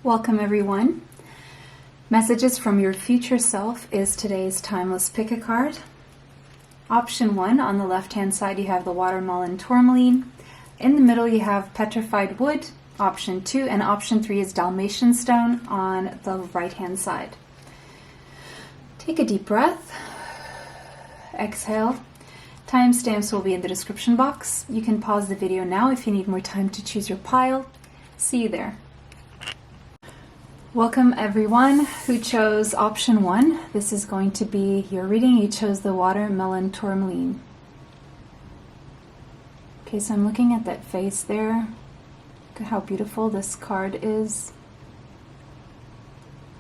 Welcome everyone. Messages from your future self is today's timeless pick a card. Option 1, on the left hand side you have the watermelon tourmaline. In the middle you have petrified wood, option 2, and option 3 is Dalmatian stone on the right hand side. Take a deep breath. Exhale. Timestamps will be in the description box. You can pause the video now if you need more time to choose your pile. See you there. Welcome everyone who chose option 1. This is going to be your reading. You chose the watermelon tourmaline. Okay, so I'm looking at that face there. Look at how beautiful this card is.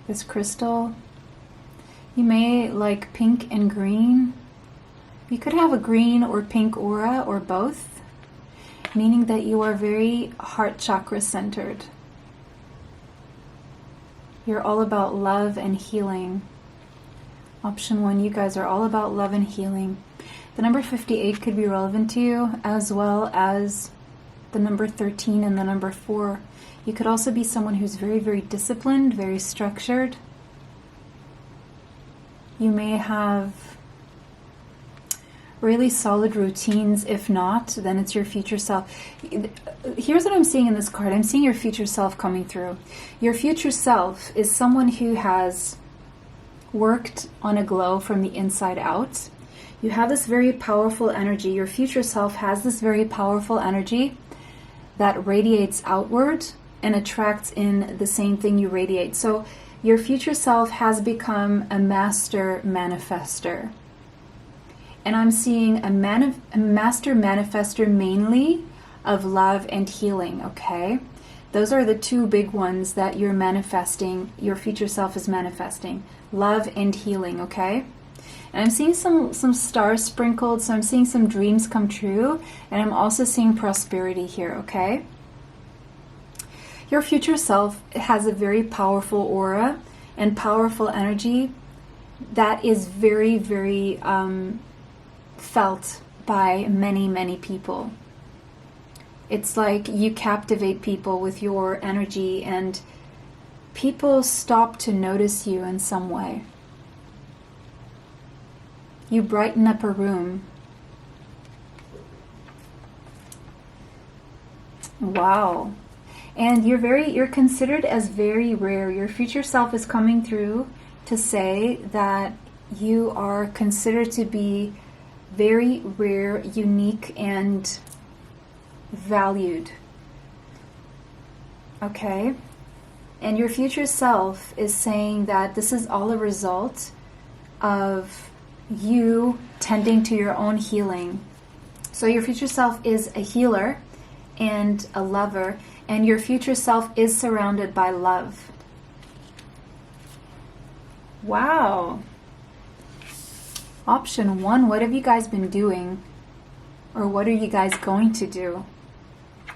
This crystal. You may like pink and green. You could have a green or pink aura or both, meaning that you are very heart chakra centered. You're all about love and healing. Option 1, you guys are all about love and healing. The number 58 could be relevant to you, as well as the number 13 and the number 4. You could also be someone who's very, very disciplined, very structured. You may have really solid routines. If not, then it's your future self. Here's what I'm seeing in this card. I'm seeing your future self coming through. Your future self is someone who has worked on a glow from the inside out. You have this very powerful energy. Your future self has this very powerful energy that radiates outward and attracts in the same thing you radiate. So your future self has become a master manifester. And I'm seeing a master manifester mainly of love and healing, okay? Those are the two big ones that you're manifesting, your future self is manifesting. Love and healing, okay? And I'm seeing some stars sprinkled, so I'm seeing some dreams come true, and I'm also seeing prosperity here, okay? Your future self has a very powerful aura and powerful energy that is very, very felt by many, many people. It's like you captivate people with your energy and people stop to notice you in some way. You brighten up a room. Wow. And you're considered as very rare. Your future self is coming through to say that you are considered to be very rare, unique, and valued. Okay? And your future self is saying that this is all a result of you tending to your own healing. So your future self is a healer and a lover, and your future self is surrounded by love. Wow. Option 1, what have you guys been doing? Or what are you guys going to do?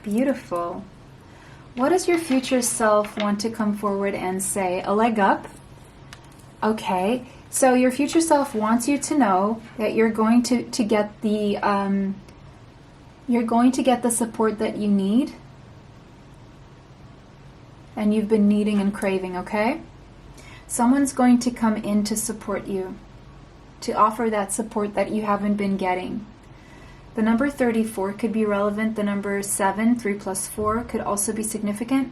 Beautiful. What does your future self want to come forward and say? A leg up? Okay. So your future self wants you to know that you're going to get the support that you need. And you've been needing and craving, okay? Someone's going to come in to support you, to offer that support that you haven't been getting. The number 34 could be relevant. The number 7, 3 plus 4, could also be significant.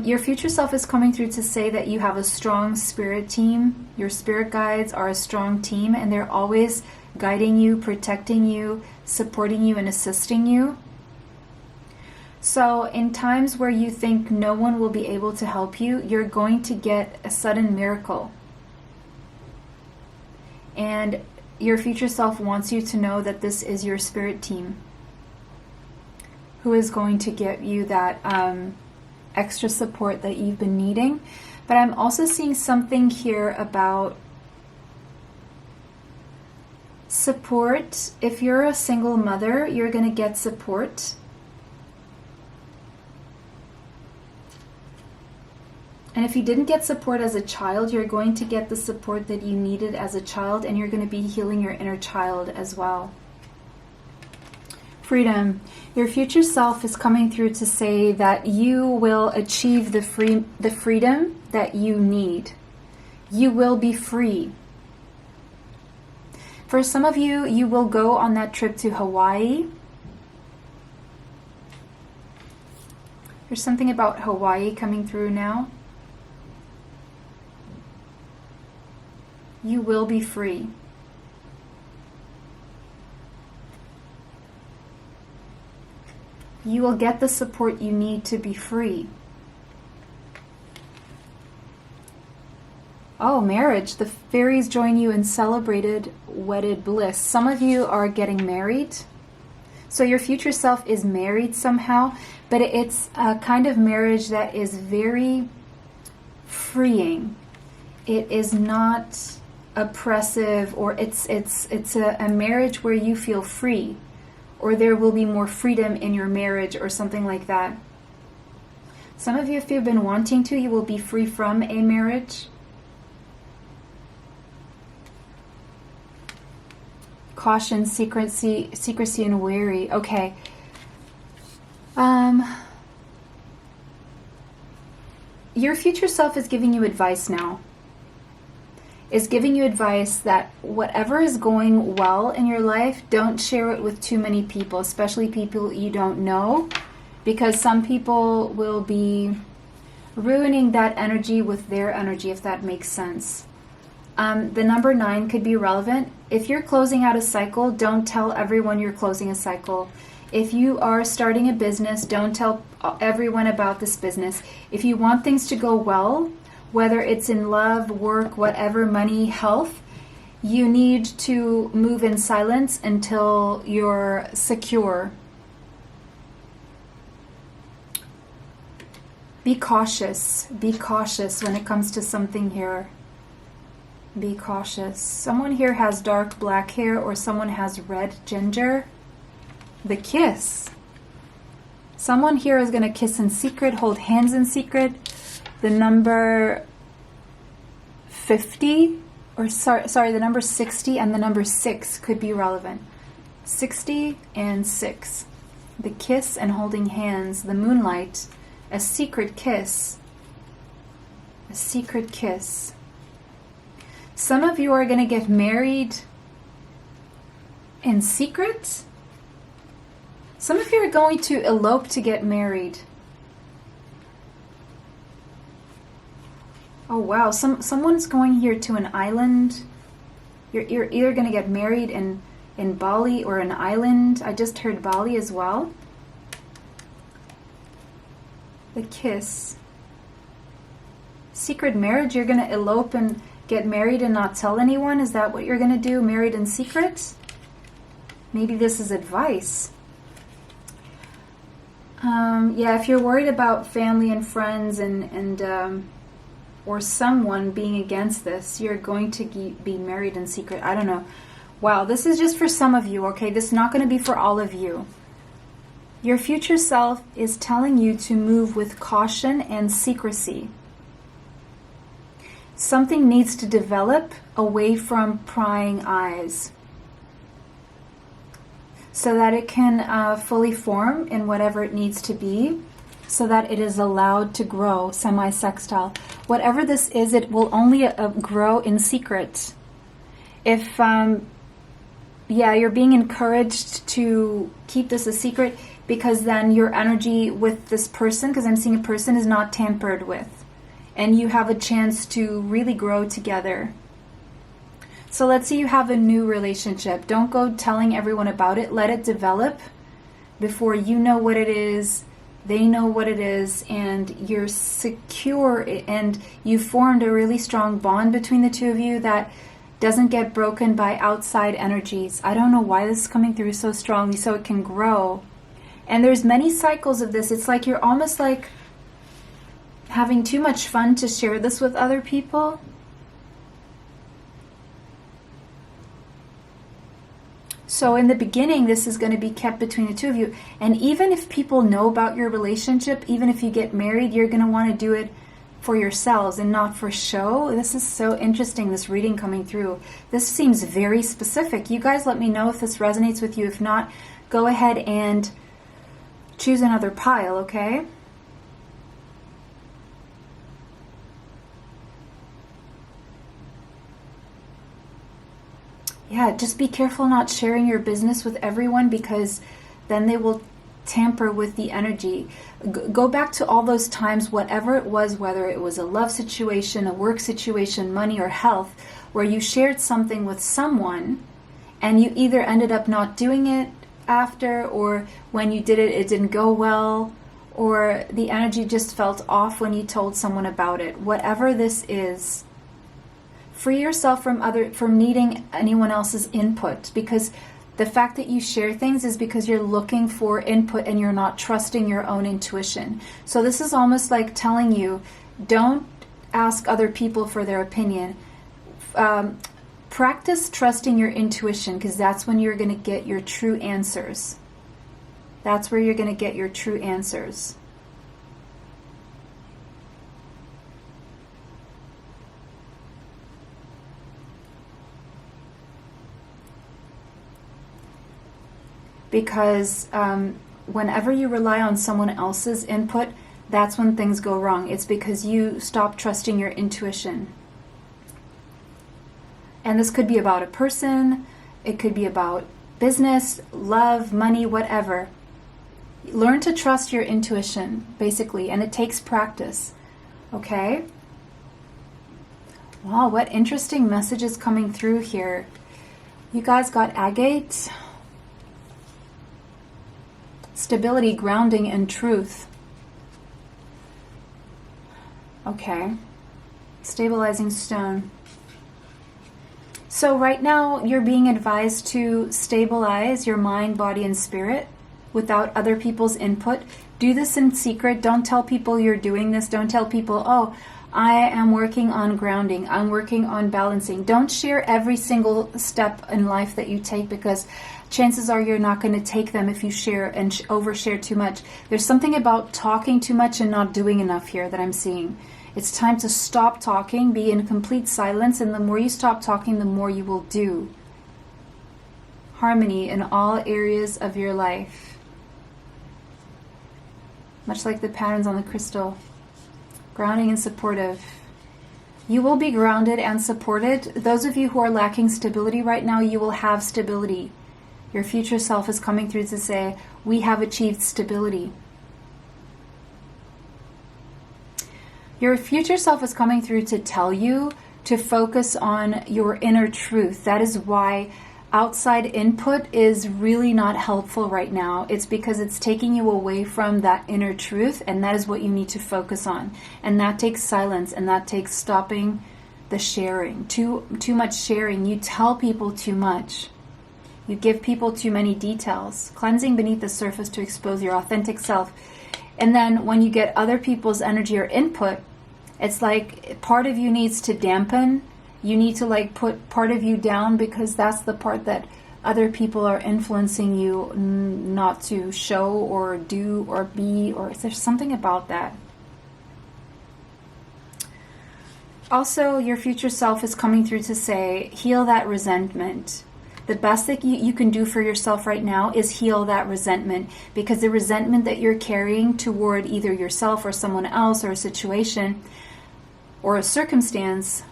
Your future self is coming through to say that you have a strong spirit team. Your spirit guides are a strong team, and they're always guiding you, protecting you, supporting you, and assisting you. So in times where you think no one will be able to help you, you're going to get a sudden miracle. And your future self wants you to know that this is your spirit team who is going to give you that extra support that you've been needing. But I'm also seeing something here about support. If you're a single mother, you're going to get support. And if you didn't get support as a child, you're going to get the support that you needed as a child, and you're going to be healing your inner child as well. Freedom. Your future self is coming through to say that you will achieve the freedom that you need. You will be free. For some of you, you will go on that trip to Hawaii. There's something about Hawaii coming through now. You will be free. You will get the support you need to be free. Oh, marriage. The fairies join you in celebrated wedded bliss. Some of you are getting married. So your future self is married somehow, but it's a kind of marriage that is very freeing. It is not oppressive, or it's a marriage where you feel free, or there will be more freedom in your marriage or something like that. Some of you, if you've been wanting to, you will be free from a marriage. Caution, secrecy, and wary. Okay. Your future self is giving you advice now. Is giving you advice that whatever is going well in your life, don't share it with too many people, especially people you don't know, because some people will be ruining that energy with their energy, if that makes sense. The number 9 could be relevant. If you're closing out a cycle, don't tell everyone you're closing a cycle. If you are starting a business, don't tell everyone about this business. If you want things to go well, whether it's in love, work, whatever, money, health, you need to move in silence until you're secure. Be cautious. Be cautious when it comes to something here. Be cautious. Someone here has dark black hair, or someone has red ginger. The kiss. Someone here is going to kiss in secret, hold hands in secret. The number 50, or sorry, the number 60 and the number 6 could be relevant. 60 and 6. The kiss and holding hands, the moonlight, a secret kiss. A secret kiss. Some of you are going to get married in secret. Some of you are going to elope to get married. Oh wow, someone's going here to an island. You're either going to get married in Bali or an island. I just heard Bali as well. The kiss. Secret marriage, you're going to elope and get married and not tell anyone? Is that what you're going to do? Married in secret? Maybe this is advice. Yeah, if you're worried about family and friends and or someone being against this, you're going to be married in secret. I don't know. Wow, this is just for some of you, okay? This is not going to be for all of you. Your future self is telling you to move with caution and secrecy. Something needs to develop away from prying eyes so that it can fully form in whatever it needs to be, so that it is allowed to grow semi-sextile. Whatever this is, it will only grow in secret. If, you're being encouraged to keep this a secret, because then your energy with this person, because I'm seeing a person, is not tampered with. And you have a chance to really grow together. So let's say you have a new relationship. Don't go telling everyone about it. Let it develop before you know what it is, they know what it is, and you're secure, and you formed a really strong bond between the two of you that doesn't get broken by outside energies. I don't know why this is coming through so strongly, so it can grow. And there's many cycles of this. It's like you're almost like having too much fun to share this with other people. So in the beginning, this is going to be kept between the two of you. And even if people know about your relationship, even if you get married, you're going to want to do it for yourselves and not for show. This is so interesting, this reading coming through. This seems very specific. You guys let me know if this resonates with you. If not, go ahead and choose another pile, okay? Yeah, just be careful not sharing your business with everyone, because then they will tamper with the energy. Go back to all those times, whatever it was, whether it was a love situation, a work situation, money, or health, where you shared something with someone and you either ended up not doing it after, or when you did it, it didn't go well, or the energy just felt off when you told someone about it. Whatever this is, free yourself from needing anyone else's input, because the fact that you share things is because you're looking for input and you're not trusting your own intuition. So this is almost like telling you, don't ask other people for their opinion. Practice trusting your intuition, because that's when you're going to get your true answers. That's where you're going to get your true answers. Because whenever you rely on someone else's input, that's when things go wrong. It's because you stop trusting your intuition. And this could be about a person, it could be about business, love, money, whatever. Learn to trust your intuition, basically, and it takes practice. Okay? Wow, what interesting messages coming through here. You guys got agate, stability, grounding, and truth. Okay. Stabilizing stone. So right now you're being advised to stabilize your mind, body, and spirit without other people's input. Do this in secret. Don't tell people you're doing this. Don't tell people, oh, I am working on grounding. I'm working on balancing. Don't share every single step in life that you take, because chances are you're not going to take them if you share and overshare too much. There's something about talking too much and not doing enough here that I'm seeing. It's time to stop talking, be in complete silence, and the more you stop talking, the more you will do. Harmony in all areas of your life. Much like the patterns on the crystal. Grounding and supportive. You will be grounded and supported. Those of you who are lacking stability right now, you will have stability. Your future self is coming through to say, we have achieved stability. Your future self is coming through to tell you to focus on your inner truth. That is why outside input is really not helpful right now. It's because it's taking you away from that inner truth, and that is what you need to focus on. And that takes silence, and that takes stopping the sharing. Too much sharing. You tell people too much. You give people too many details. Cleansing beneath the surface to expose your authentic self. And then when you get other people's energy or input, it's like part of you needs to dampen. You need to like put part of you down, because that's the part that other people are influencing you not to show or do or be, or there's something about that. Also, your future self is coming through to say, heal that resentment. The best that you can do for yourself right now is heal that resentment, because the resentment that you're carrying toward either yourself or someone else or a situation or a circumstance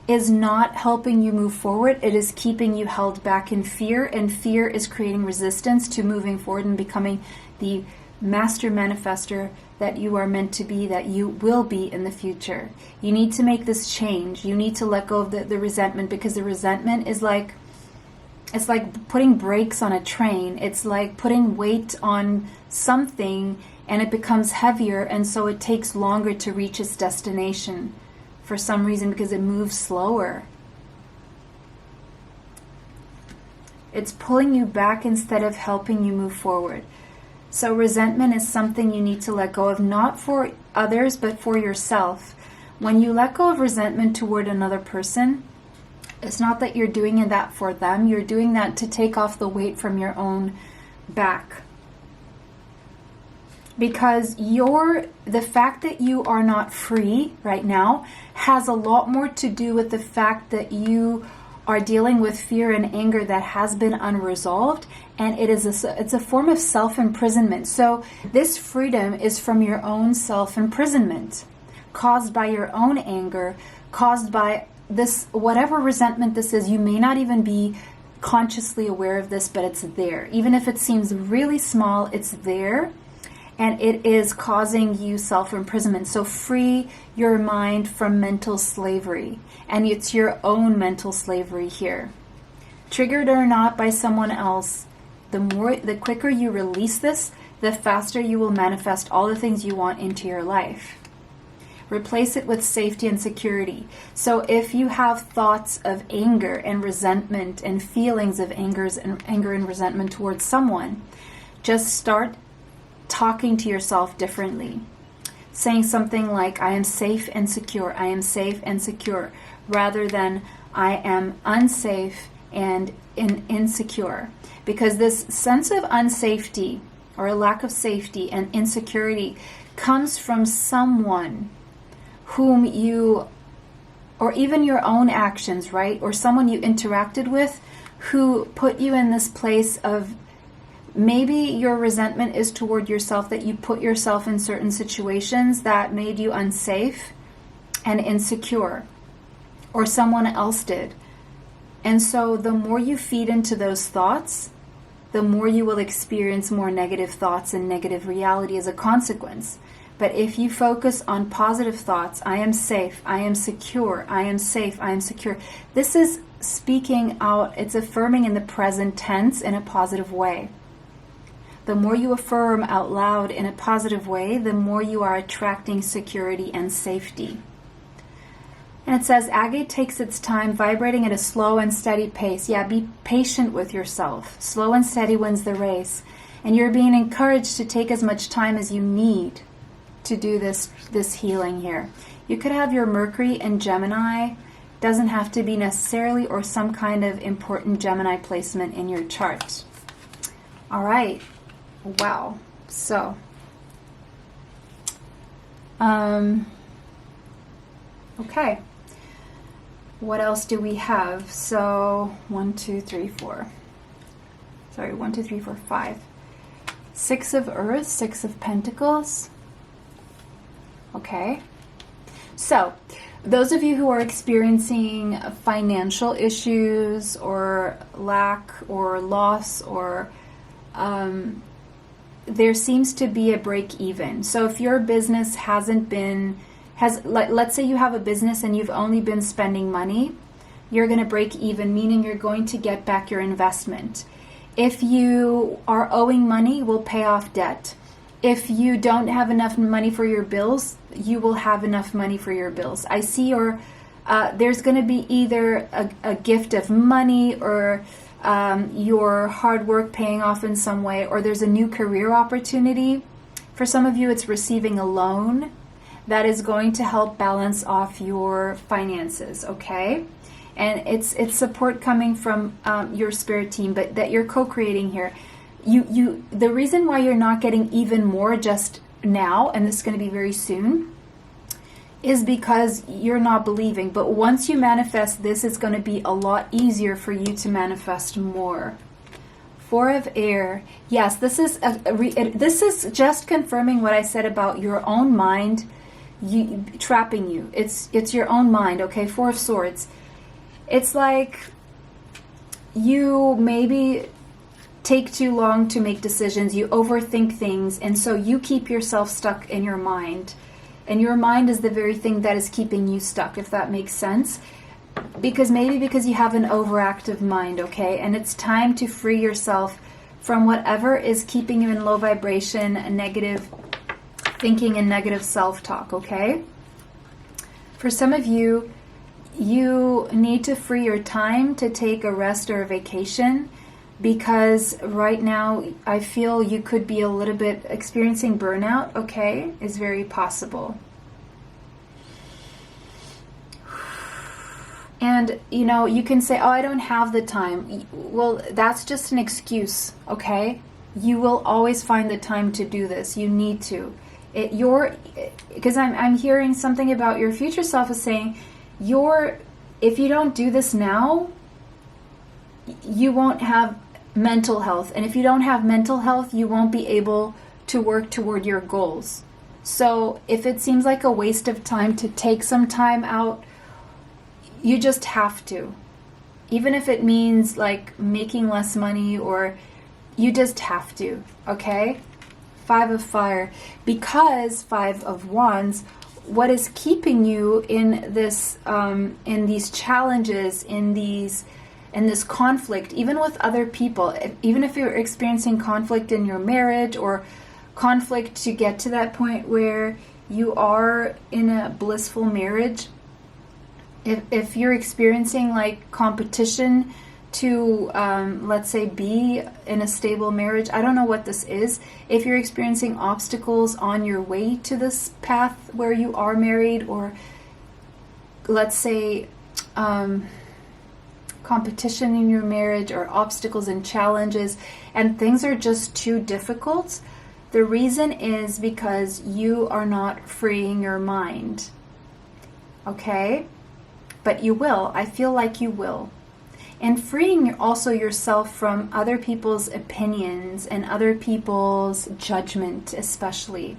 is not helping you move forward. It is keeping you held back in fear, and fear is creating resistance to moving forward and becoming the master manifester that you are meant to be, that you will be in the future. You need to make this change. You need to let go of the resentment, because the resentment is like, it's like putting brakes on a train. It's like putting weight on something and it becomes heavier, and so it takes longer to reach its destination for some reason, because it moves slower. It's pulling you back instead of helping you move forward. So resentment is something you need to let go of, not for others, but for yourself. When you let go of resentment toward another person, it's not that you're doing that for them. You're doing that to take off the weight from your own back. Because the fact that you are not free right now has a lot more to do with the fact that you are dealing with fear and anger that has been unresolved, and it's a form of self-imprisonment. So this freedom is from your own self-imprisonment, caused by your own anger, caused by this, whatever resentment this is. You may not even be consciously aware of this, but it's there. Even if it seems really small, it's there, and it is causing you self-imprisonment. So free your mind from mental slavery, and it's your own mental slavery here. Triggered or not by someone else, the quicker you release this, the faster you will manifest all the things you want into your life. Replace it with safety and security. So if you have thoughts of anger and resentment and feelings of anger and resentment towards someone, just start talking to yourself differently. Saying something like, I am safe and secure, I am safe and secure, rather than I am unsafe and insecure. Because this sense of unsafety or a lack of safety and insecurity comes from someone whom you, or even your own actions, right? Or someone you interacted with who put you in this place of, maybe your resentment is toward yourself, that you put yourself in certain situations that made you unsafe and insecure, or someone else did. And so the more you feed into those thoughts, the more you will experience more negative thoughts and negative reality as a consequence. But if you focus on positive thoughts, I am safe, I am secure, I am safe, I am secure. This is speaking out, it's affirming in the present tense in a positive way. The more you affirm out loud in a positive way, the more you are attracting security and safety. And it says, agate takes its time, vibrating at a slow and steady pace. Yeah, be patient with yourself. Slow and steady wins the race. And you're being encouraged to take as much time as you need to do this healing here. You could have your Mercury in Gemini. Doesn't have to be necessarily, or some kind of important Gemini placement in your chart. All right. Wow. So, okay. What else do we have? So 1, 2, 3, 4. Sorry, 1, 2, 3, 4, 5. 6 of Earth, 6 of Pentacles. Okay. So, those of you who are experiencing financial issues or lack or loss, or there seems to be a break even. So if your business let's say you have a business and you've only been spending money, you're going to break even, meaning you're going to get back your investment. If you are owing money, you will pay off debt. If you don't have enough money for your bills, you will have enough money for your bills. I see there's going to be either a gift of money, or your hard work paying off in some way, or there's a new career opportunity. For some of you, it's receiving a loan that is going to help balance off your finances, okay? And it's support coming from your spirit team, but that you're co-creating here. The reason why you're not getting even more just now, and this is going to be very soon, is because you're not believing. But once you manifest this, it's going to be a lot easier for you to manifest more. 4 of Air. Yes, this is this is just confirming what I said about your own mind trapping you. It's your own mind, okay? 4 of Swords. It's like you maybe take too long to make decisions, you overthink things, and so you keep yourself stuck in your mind. And your mind is the very thing that is keeping you stuck, if that makes sense. Because you have an overactive mind, okay? And it's time to free yourself from whatever is keeping you in low vibration, negative thinking and negative self-talk, okay? For some of you, you need to free your time to take a rest or a vacation, because right now I feel you could be a little bit experiencing burnout, okay? Is very possible. And, you can say, oh, I don't have the time. Well, that's just an excuse, okay? You will always find the time to do this. You need to. Because I'm hearing something about your future self is saying, if you don't do this now, you won't have mental health. And if you don't have mental health, you won't be able to work toward your goals. So if it seems like a waste of time to take some time out, you just have to. Even if it means like making less money, or you just have to, okay? 5 of Fire. Because 5 of Wands, what is keeping you in this, in these challenges, in this conflict, even with other people, even if you're experiencing conflict in your marriage, or conflict to get to that point where you are in a blissful marriage, if you're experiencing like competition to, let's say, be in a stable marriage, I don't know what this is. If you're experiencing obstacles on your way to this path where you are married, or let's say competition in your marriage, or obstacles and challenges, and things are just too difficult, the reason is because you are not freeing your mind. Okay? But you will. I feel like you will. And freeing also yourself from other people's opinions and other people's judgment, especially.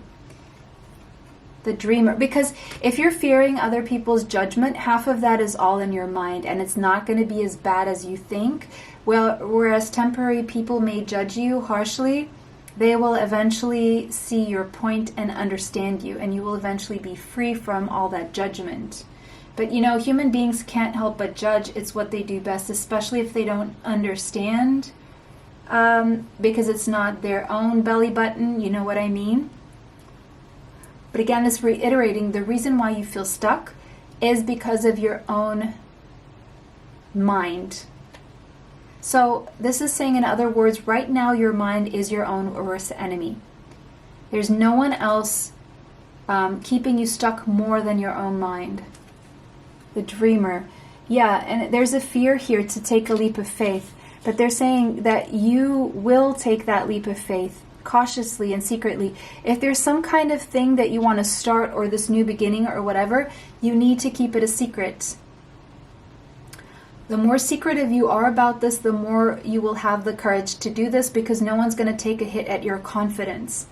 The Dreamer. Because if you're fearing other people's judgment, half of that is all in your mind, and it's not going to be as bad as you think. Well, whereas temporary people may judge you harshly, they will eventually see your point and understand you, and you will eventually be free from all that judgment. But you know, human beings can't help but judge. It's what they do best, especially if they don't understand, because it's not their own belly button, you know what I mean? But again, it's reiterating, the reason why you feel stuck is because of your own mind. So this is saying, in other words, right now your mind is your own worst enemy. There's no one else keeping you stuck more than your own mind. The Dreamer. Yeah, and there's a fear here to take a leap of faith. But they're saying that you will take that leap of faith cautiously and secretly. If there's some kind of thing that you want to start, or this new beginning or whatever, you need to keep it a secret. The more secretive you are about this, the more you will have the courage to do this, because no one's going to take a hit at your confidence.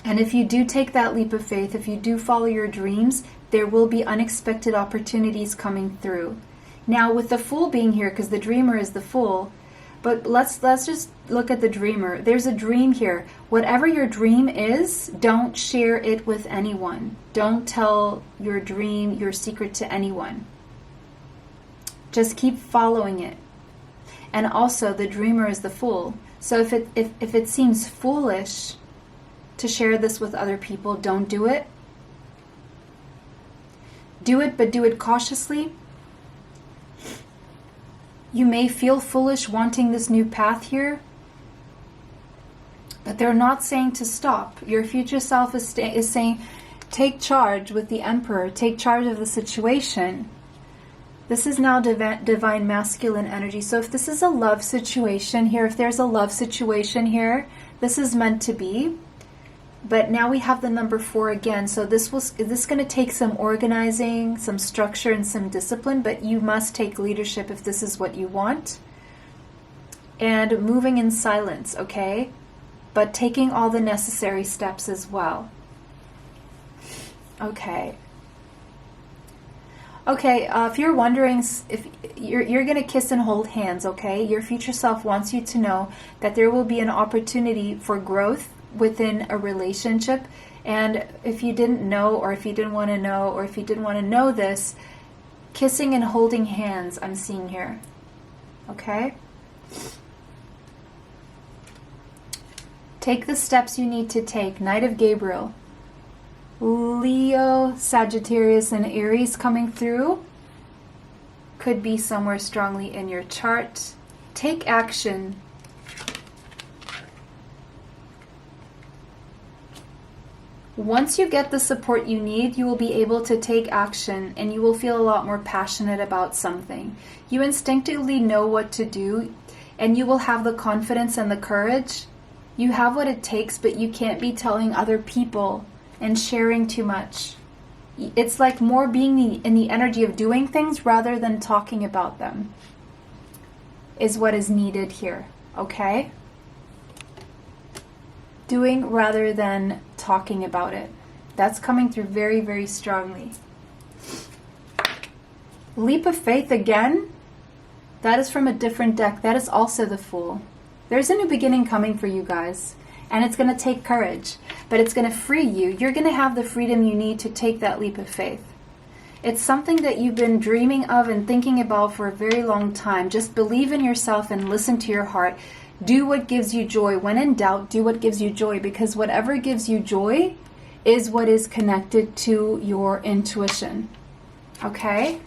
And if you do take that leap of faith, if you do follow your dreams, there will be unexpected opportunities coming through. Now, with the Fool being here, because the Dreamer is the Fool, but let's just look at the Dreamer. There's a dream here. Whatever your dream is, don't share it with anyone. Don't tell your dream, your secret, to anyone. Just keep following it. And also, the Dreamer is the Fool. So if it seems foolish to share this with other people, don't do it. Do it, but do it cautiously. You may feel foolish wanting this new path here, but they're not saying to stop. Your future self is saying, take charge with the Emperor. Take charge of the situation. This is now divine masculine energy. So if this is a love situation here, if there's a love situation here, this is meant to be. But now we have the number 4 again. So this is going to take some organizing, some structure, and some discipline. But you must take leadership if this is what you want. And moving in silence, okay? But taking all the necessary steps as well. Okay. Okay, if you're wondering, if you're going to kiss and hold hands, okay? Your future self wants you to know that there will be an opportunity for growth within a relationship. And if you didn't know, or if you didn't want to know, or if you didn't want to know this, kissing and holding hands I'm seeing here. Okay? Take the steps you need to take. Knight of Gabriel. Leo, Sagittarius, and Aries coming through. Could be somewhere strongly in your chart. Take action. Once you get the support you need, you will be able to take action, and you will feel a lot more passionate about something. You instinctively know what to do, and you will have the confidence and the courage. You have what it takes, but you can't be telling other people and sharing too much. It's like more being in the energy of doing things rather than talking about them. is what is needed here, okay? Doing rather than talking about it. That's coming through very, very strongly. Leap of faith again. That is from a different deck. That is also the Fool. There's a new beginning coming for you guys. And it's going to take courage. But it's going to free you. You're going to have the freedom you need to take that leap of faith. It's something that you've been dreaming of and thinking about for a very long time. Just believe in yourself and listen to your heart. Do what gives you joy. When in doubt, do what gives you joy. Because whatever gives you joy is what is connected to your intuition. Okay?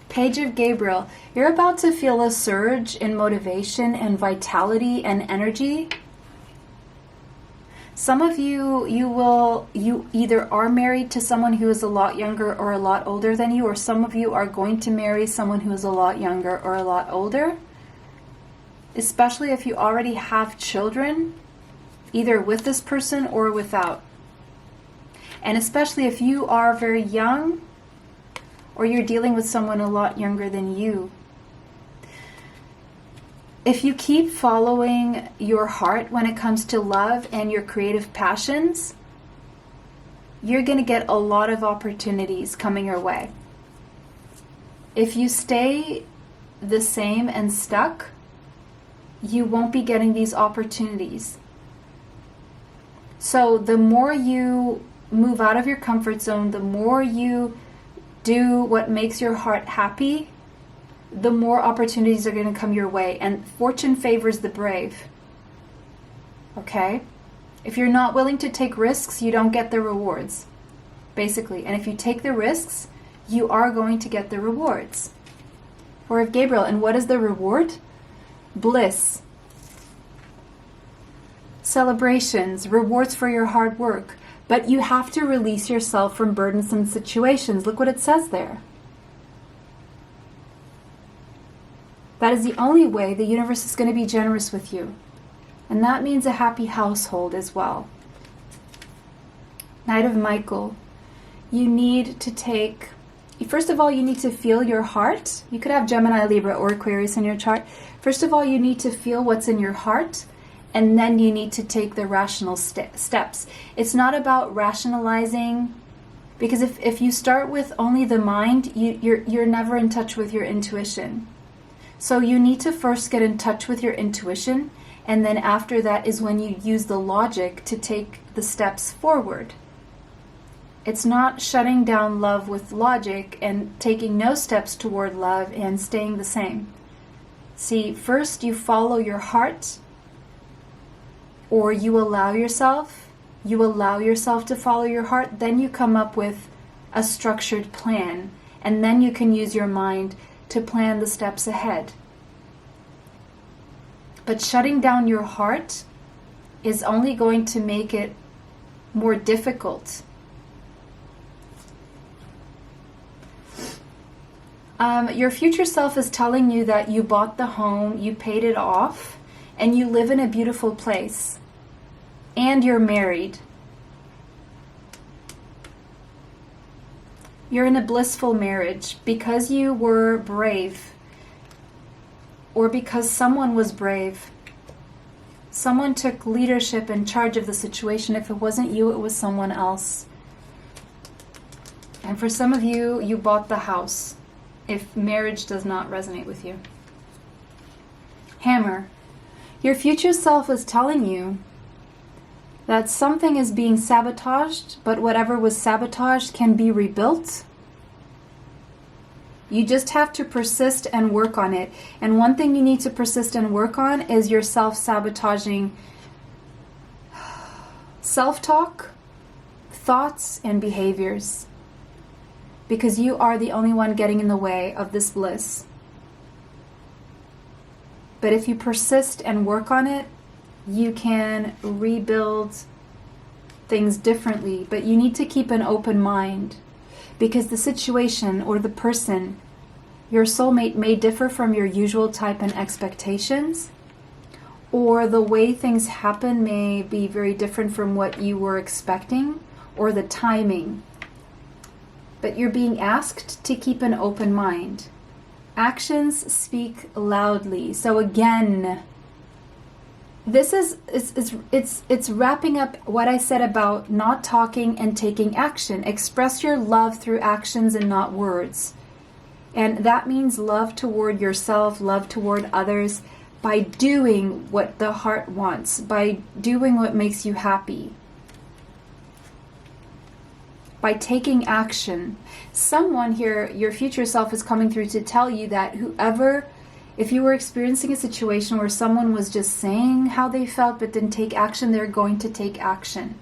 Page of Gabriel. You're about to feel a surge in motivation and vitality and energy. Some of you either are married to someone who is a lot younger or a lot older than you, or some of you are going to marry someone who is a lot younger or a lot older. Especially if you already have children, either with this person or without. And especially if you are very young, or you're dealing with someone a lot younger than you. If you keep following your heart when it comes to love and your creative passions, you're going to get a lot of opportunities coming your way. If you stay the same and stuck, you won't be getting these opportunities. So the more you move out of your comfort zone, the more you do what makes your heart happy, the more opportunities are going to come your way. And fortune favors the brave. Okay? If you're not willing to take risks, you don't get the rewards. Basically. And if you take the risks, you are going to get the rewards. Four of Gabriel. And what is the reward? Bliss. Celebrations. Rewards for your hard work. But you have to release yourself from burdensome situations. Look what it says there. That is the only way the universe is going to be generous with you. And that means a happy household as well. Knight of Michael. You need to take... First of all, you need to feel your heart. You could have Gemini, Libra, or Aquarius in your chart. First of all, you need to feel what's in your heart. And then you need to take the rational steps. It's not about rationalizing. Because if you start with only the mind, you're never in touch with your intuition. So you need to first get in touch with your intuition, and then after that is when you use the logic to take the steps forward. It's not shutting down love with logic and taking no steps toward love and staying the same. See, first you follow your heart, or you allow yourself to follow your heart, then you come up with a structured plan, and then you can use your mind to plan the steps ahead. But shutting down your heart is only going to make it more difficult. Your future self is telling you that you bought the home, you paid it off, and you live in a beautiful place. And you're married. You're in a blissful marriage because you were brave, or because someone was brave. Someone took leadership and charge of the situation. If it wasn't you, it was someone else. And for some of you, you bought the house, if marriage does not resonate with you. Hammer. Your future self is telling you that something is being sabotaged, but whatever was sabotaged can be rebuilt. You just have to persist and work on it. And one thing you need to persist and work on is your self-sabotaging self-talk, thoughts, and behaviors. Because you are the only one getting in the way of this bliss. But if you persist and work on it, you can rebuild things differently. But you need to keep an open mind, because the situation or the person, your soulmate, may differ from your usual type and expectations, or the way things happen may be very different from what you were expecting, or the timing. But you're being asked to keep an open mind Actions speak loudly. So again, this is it's wrapping up what I said about not talking and taking action. Express your love through actions and not words. And that means love toward yourself, love toward others, by doing what the heart wants, by doing what makes you happy, by taking action. Someone here, your future self, is coming through to tell you that whoever, if you were experiencing a situation where someone was just saying how they felt but didn't take action, they're going to take action.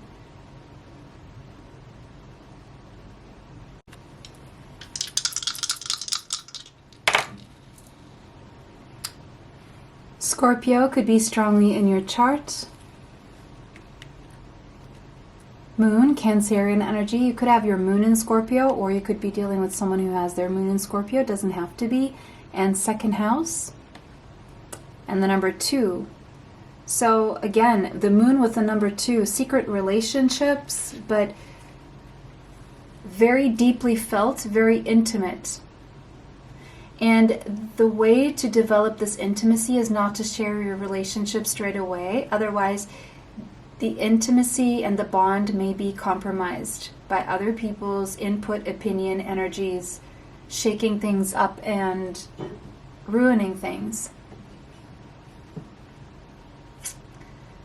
Scorpio could be strongly in your chart. Moon, Cancerian energy. You could have your moon in Scorpio, or you could be dealing with someone who has their moon in Scorpio. It doesn't have to be. And second house. And the number 2. So again, the moon with the number 2, secret relationships, but very deeply felt, very intimate. And the way to develop this intimacy is not to share your relationship straight away. Otherwise, the intimacy and the bond may be compromised by other people's input, opinion, energies, shaking things up and ruining things.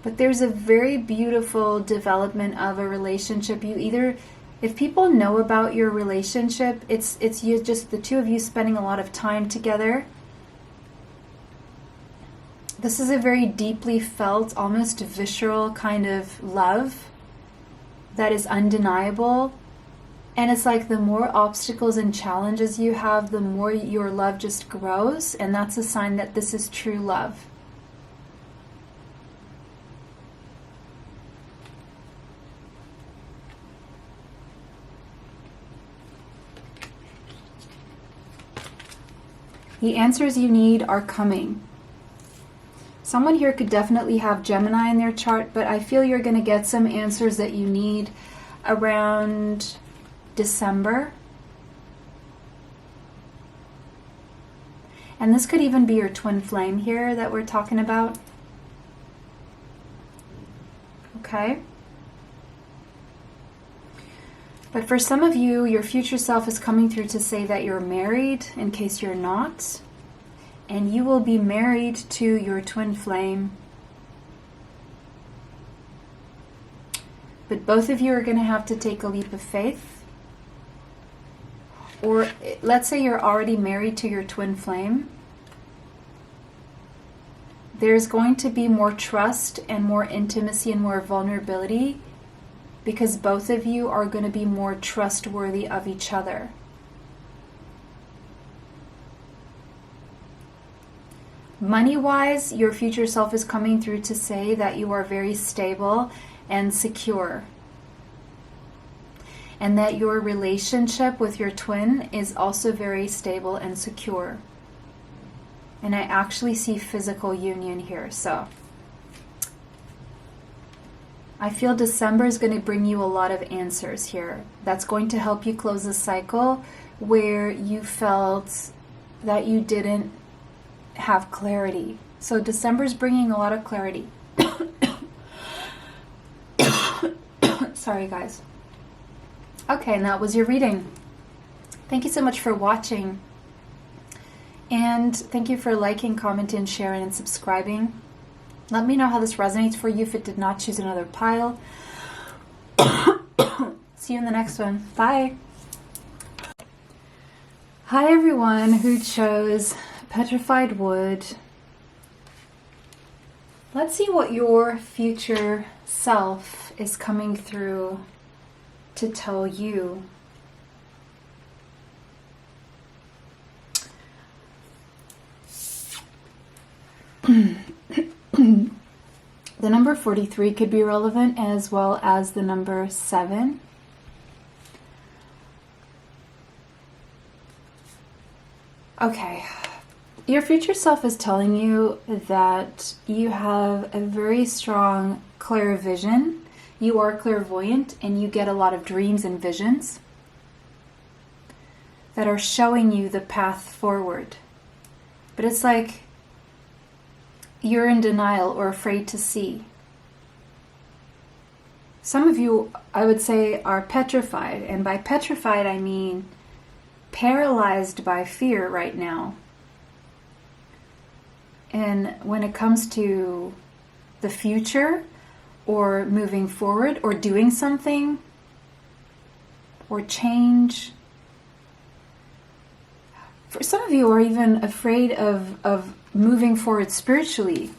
But there's a very beautiful development of a relationship. You either, if people know about your relationship, it's you, just the two of you spending a lot of time together. This is a very deeply felt, almost visceral kind of love that is undeniable. And it's like the more obstacles and challenges you have, the more your love just grows. And that's a sign that this is true love. The answers you need are coming. Someone here could definitely have Gemini in their chart, but I feel you're going to get some answers that you need around December. And this could even be your twin flame here that we're talking about. Okay. But for some of you, your future self is coming through to say that you're married, in case you're not. And you will be married to your twin flame. But both of you are going to have to take a leap of faith. Or let's say you're already married to your twin flame. There's going to be more trust and more intimacy and more vulnerability, because both of you are going to be more trustworthy of each other. Money-wise, your future self is coming through to say that you are very stable and secure. And that your relationship with your twin is also very stable and secure. And I actually see physical union here, so I feel December is going to bring you a lot of answers here. That's going to help you close a cycle where you felt that you didn't have clarity. So December is bringing a lot of clarity. Sorry, guys. Okay, and that was your reading. Thank you so much for watching. And thank you for liking, commenting, sharing, and subscribing. Let me know how this resonates for you. If it did not, choose another pile. See you in the next one. Bye. Hi, everyone who chose petrified wood. Let's see what your future self is coming through to tell you. The number 43 could be relevant, as well as the number 7. Okay. Your future self is telling you that you have a very strong clear vision. You are clairvoyant and you get a lot of dreams and visions that are showing you the path forward. but it's like you're in denial or afraid to see. Some of you, I would say, are petrified. And by petrified, I mean paralyzed by fear right now. And when it comes to the future, or moving forward, or doing something, or change. For some of you are even afraid of moving forward spiritually.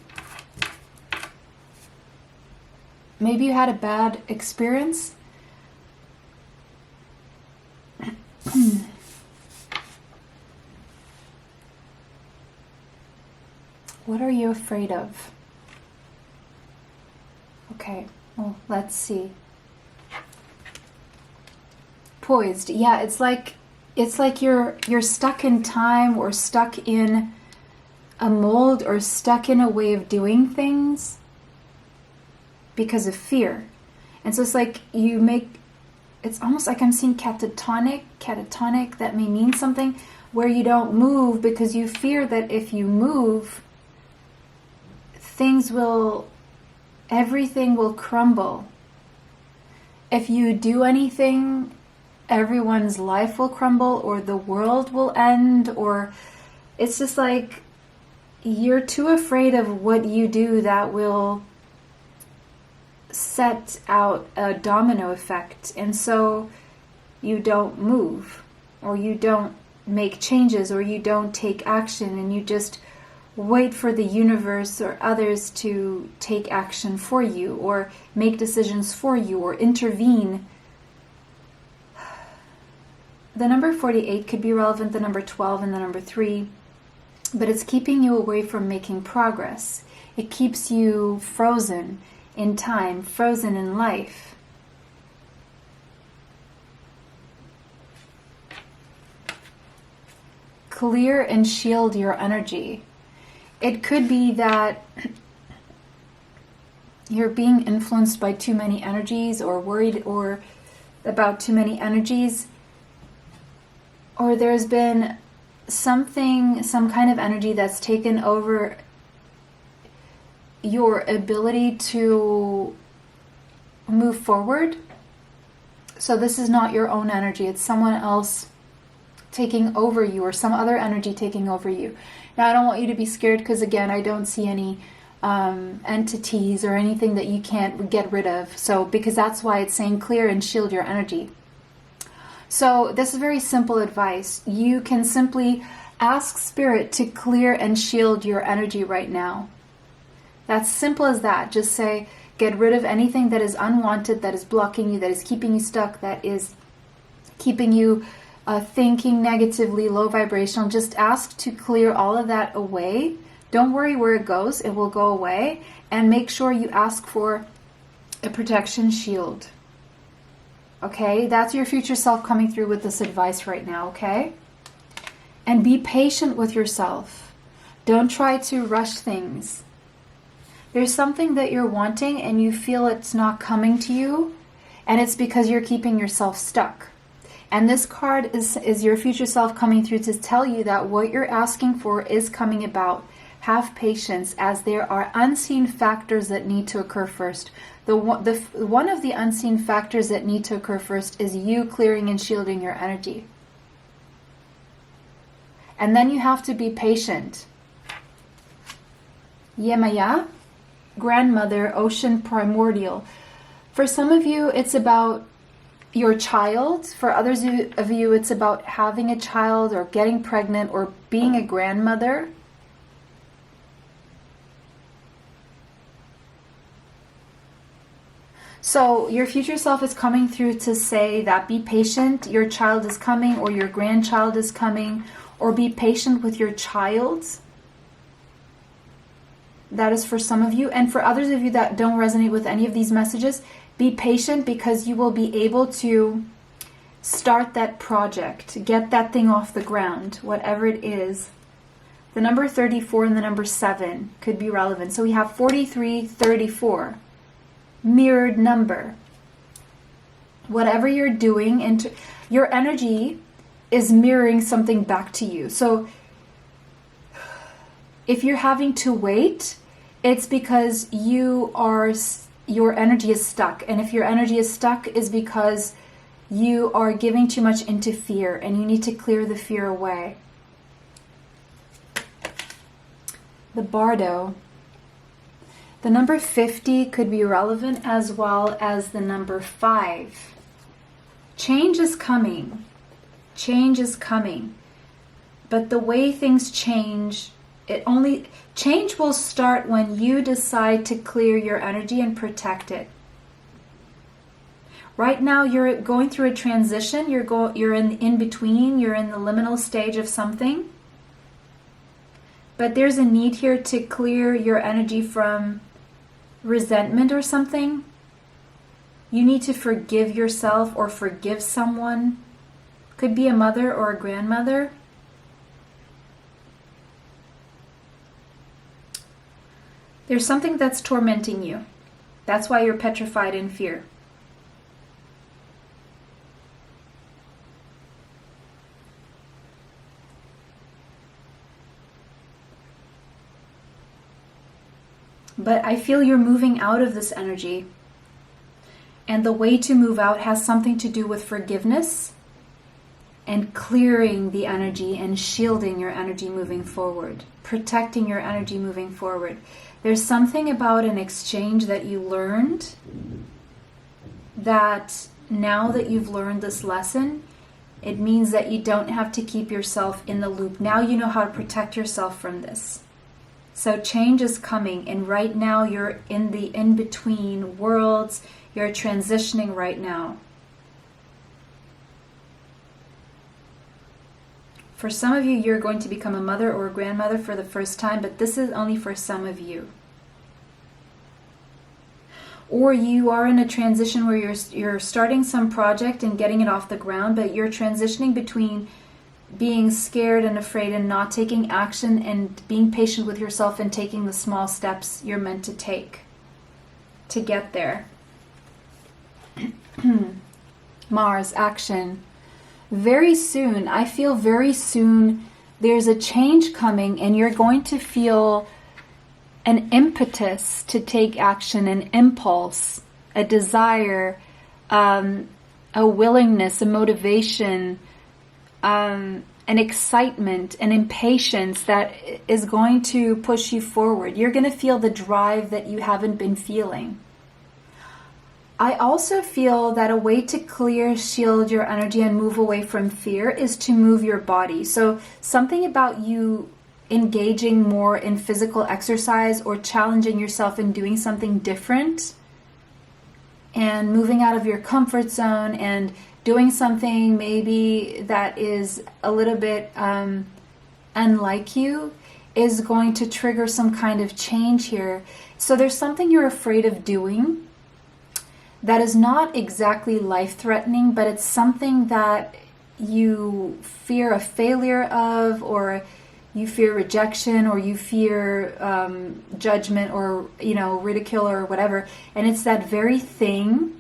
Maybe you had a bad experience. What are you afraid of? Okay, well, let's see. Poised. Yeah, it's like you're stuck in time, or stuck in a mold, or stuck in a way of doing things because of fear. And so it's like it's almost like I'm seeing catatonic, that may mean something, where you don't move because you fear that if you move, everything will crumble. If you do anything, everyone's life will crumble, or the world will end, or it's just like you're too afraid of what you do that will set out a domino effect, and so you don't move, or you don't make changes, or you don't take action, and you just wait for the universe or others to take action for you, or make decisions for you, or intervene. The number 48 could be relevant, the number 12 and the number 3, but it's keeping you away from making progress. It keeps you frozen in time, frozen in life. Clear and shield your energy. It could be that you're being influenced by too many energies, or worried or about too many energies, or there's been some kind of energy that's taken over your ability to move forward. So this is not your own energy, it's someone else taking over you, or some other energy taking over you. Now, I don't want you to be scared, because again, I don't see any entities or anything that you can't get rid of. So, because that's why it's saying clear and shield your energy. So this is very simple advice. You can simply ask Spirit to clear and shield your energy right now. That's simple as that. Just say, get rid of anything that is unwanted, that is blocking you, that is keeping you stuck, that is keeping you thinking negatively, low vibrational. Just ask to clear all of that away. Don't worry where it goes. It will go away. And make sure you ask for a protection shield. Okay? That's your future self coming through with this advice right now, okay? And be patient with yourself. Don't try to rush things. There's something that you're wanting and you feel it's not coming to you, and it's because you're keeping yourself stuck. And this card is your future self coming through to tell you that what you're asking for is coming about. Have patience, as there are unseen factors that need to occur first. One of the unseen factors that need to occur first is you clearing and shielding your energy. And then you have to be patient. Yemaya, grandmother, ocean primordial. For some of you, it's about your child. For others of you, it's about having a child, or getting pregnant, or being a grandmother. So your future self is coming through to say that be patient. Your child is coming, or your grandchild is coming, or be patient with your child. That is for some of you. And for others of you that don't resonate with any of these messages, be patient, because you will be able to start that project, get that thing off the ground, whatever it is. The number 34 and the number 7 could be relevant. So we have 43, 34. Mirrored number. Whatever you're doing, your energy is mirroring something back to you. So If you're having to wait, it's because your energy is stuck. And if your energy is stuck, is because you are giving too much into fear and you need to clear the fear away. The Bardo. The number 50 could be relevant, as well as the number 5. Change is coming. Change is coming. But the way things change, change will start when you decide to clear your energy and protect it. Right now you're going through a transition, you're in between, you're in the liminal stage of something. But there's a need here to clear your energy from resentment or something. You need to forgive yourself or forgive someone. Could be a mother or a grandmother. There's something that's tormenting you. That's why you're petrified in fear. But I feel you're moving out of this energy. And the way to move out has something to do with forgiveness and clearing the energy and shielding your energy moving forward, protecting your energy moving forward. There's something about an exchange that you learned that now that you've learned this lesson, it means that you don't have to keep yourself in the loop. Now you know how to protect yourself from this. So change is coming, and right now you're in the in-between worlds. You're transitioning right now. For some of you, you're going to become a mother or a grandmother for the first time, but this is only for some of you. Or you are in a transition where you're starting some project and getting it off the ground, but you're transitioning between being scared and afraid and not taking action and being patient with yourself and taking the small steps you're meant to take to get there. Mars, action. Very soon, I feel very soon there's a change coming and you're going to feel an impetus to take action, an impulse, a desire, a willingness, a motivation, an excitement, an impatience that is going to push you forward. You're going to feel the drive that you haven't been feeling. I also feel that a way to clear, shield your energy and move away from fear is to move your body. So something about you engaging more in physical exercise or challenging yourself in doing something different and moving out of your comfort zone and doing something maybe that is a little bit unlike you is going to trigger some kind of change here. So there's something you're afraid of doing that is not exactly life-threatening, but it's something that you fear a failure of, or you fear rejection, or you fear judgment, or ridicule, or whatever. And it's that very thing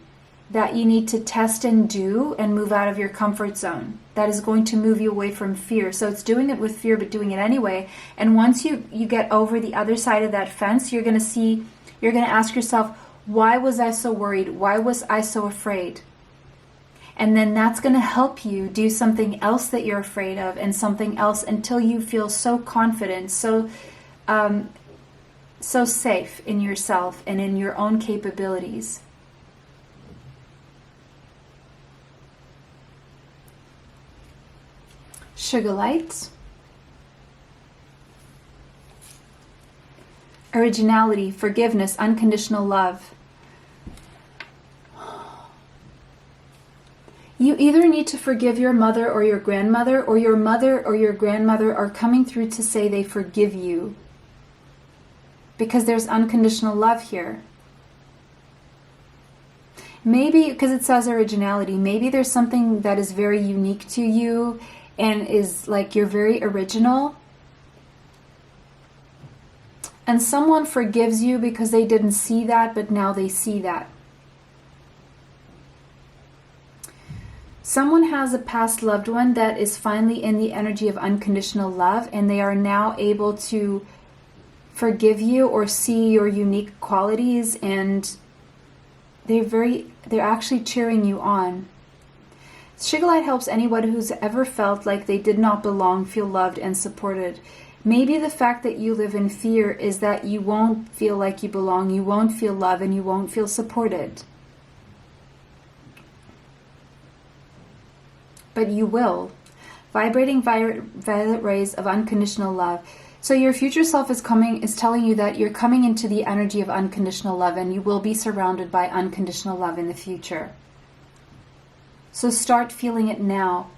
that you need to test and do and move out of your comfort zone. That is going to move you away from fear. So it's doing it with fear, but doing it anyway. And once you get over the other side of that fence, you're going to ask yourself, why was I so worried? Why was I so afraid? And then that's going to help you do something else that you're afraid of, and something else, until you feel so confident, so safe in yourself and in your own capabilities. Sugar lights. Originality, forgiveness, unconditional love. You either need to forgive your mother or your grandmother, or your mother or your grandmother are coming through to say they forgive you. Because there's unconditional love here. Maybe, because it says originality, maybe there's something that is very unique to you and is like you're very original. And someone forgives you because they didn't see that, but now they see that. Someone has a past loved one that is finally in the energy of unconditional love, and they are now able to forgive you or see your unique qualities, and they're actually cheering you on. Shigalite helps anyone who's ever felt like they did not belong feel loved and supported. Maybe the fact that you live in fear is that you won't feel like you belong, you won't feel love, and you won't feel supported. But you will. Vibrating violet rays of unconditional love. So your future self is telling you that you're coming into the energy of unconditional love, and you will be surrounded by unconditional love in the future. So start feeling it now.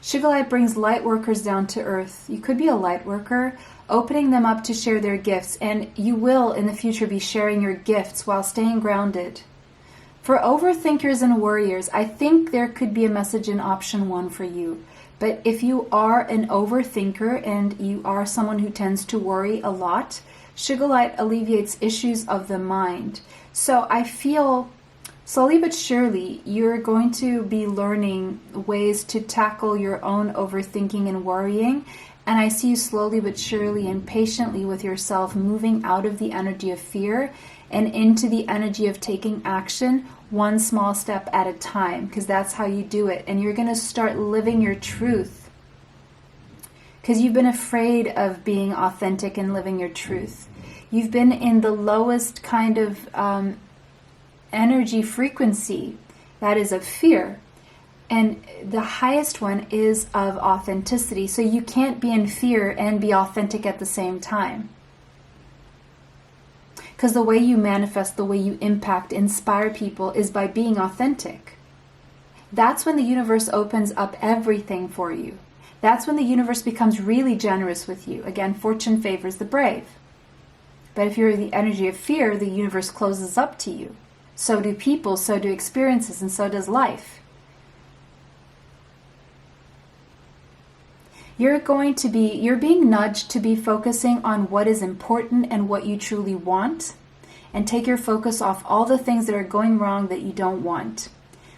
Shigalite brings light workers down to earth. You could be a light worker, opening them up to share their gifts, and you will in the future be sharing your gifts while staying grounded. For overthinkers and worriers, I think there could be a message in option 1 for you. But if you are an overthinker and you are someone who tends to worry a lot, Shigalite alleviates issues of the mind. So I feel slowly but surely you're going to be learning ways to tackle your own overthinking and worrying. And I see you slowly but surely and patiently with yourself moving out of the energy of fear and into the energy of taking action one small step at a time, because that's how you do it. And you're going to start living your truth, because you've been afraid of being authentic and living your truth. You've been in the lowest kind of energy frequency, that is of fear. And the highest one is of authenticity. So you can't be in fear and be authentic at the same time. Because the way you manifest, the way you impact, inspire people is by being authentic. That's when the universe opens up everything for you. That's when the universe becomes really generous with you. Again, fortune favors the brave. But if you're the energy of fear, the universe closes up to you. So do people, so do experiences, and so does life. You're being nudged to be focusing on what is important and what you truly want, and take your focus off all the things that are going wrong that you don't want.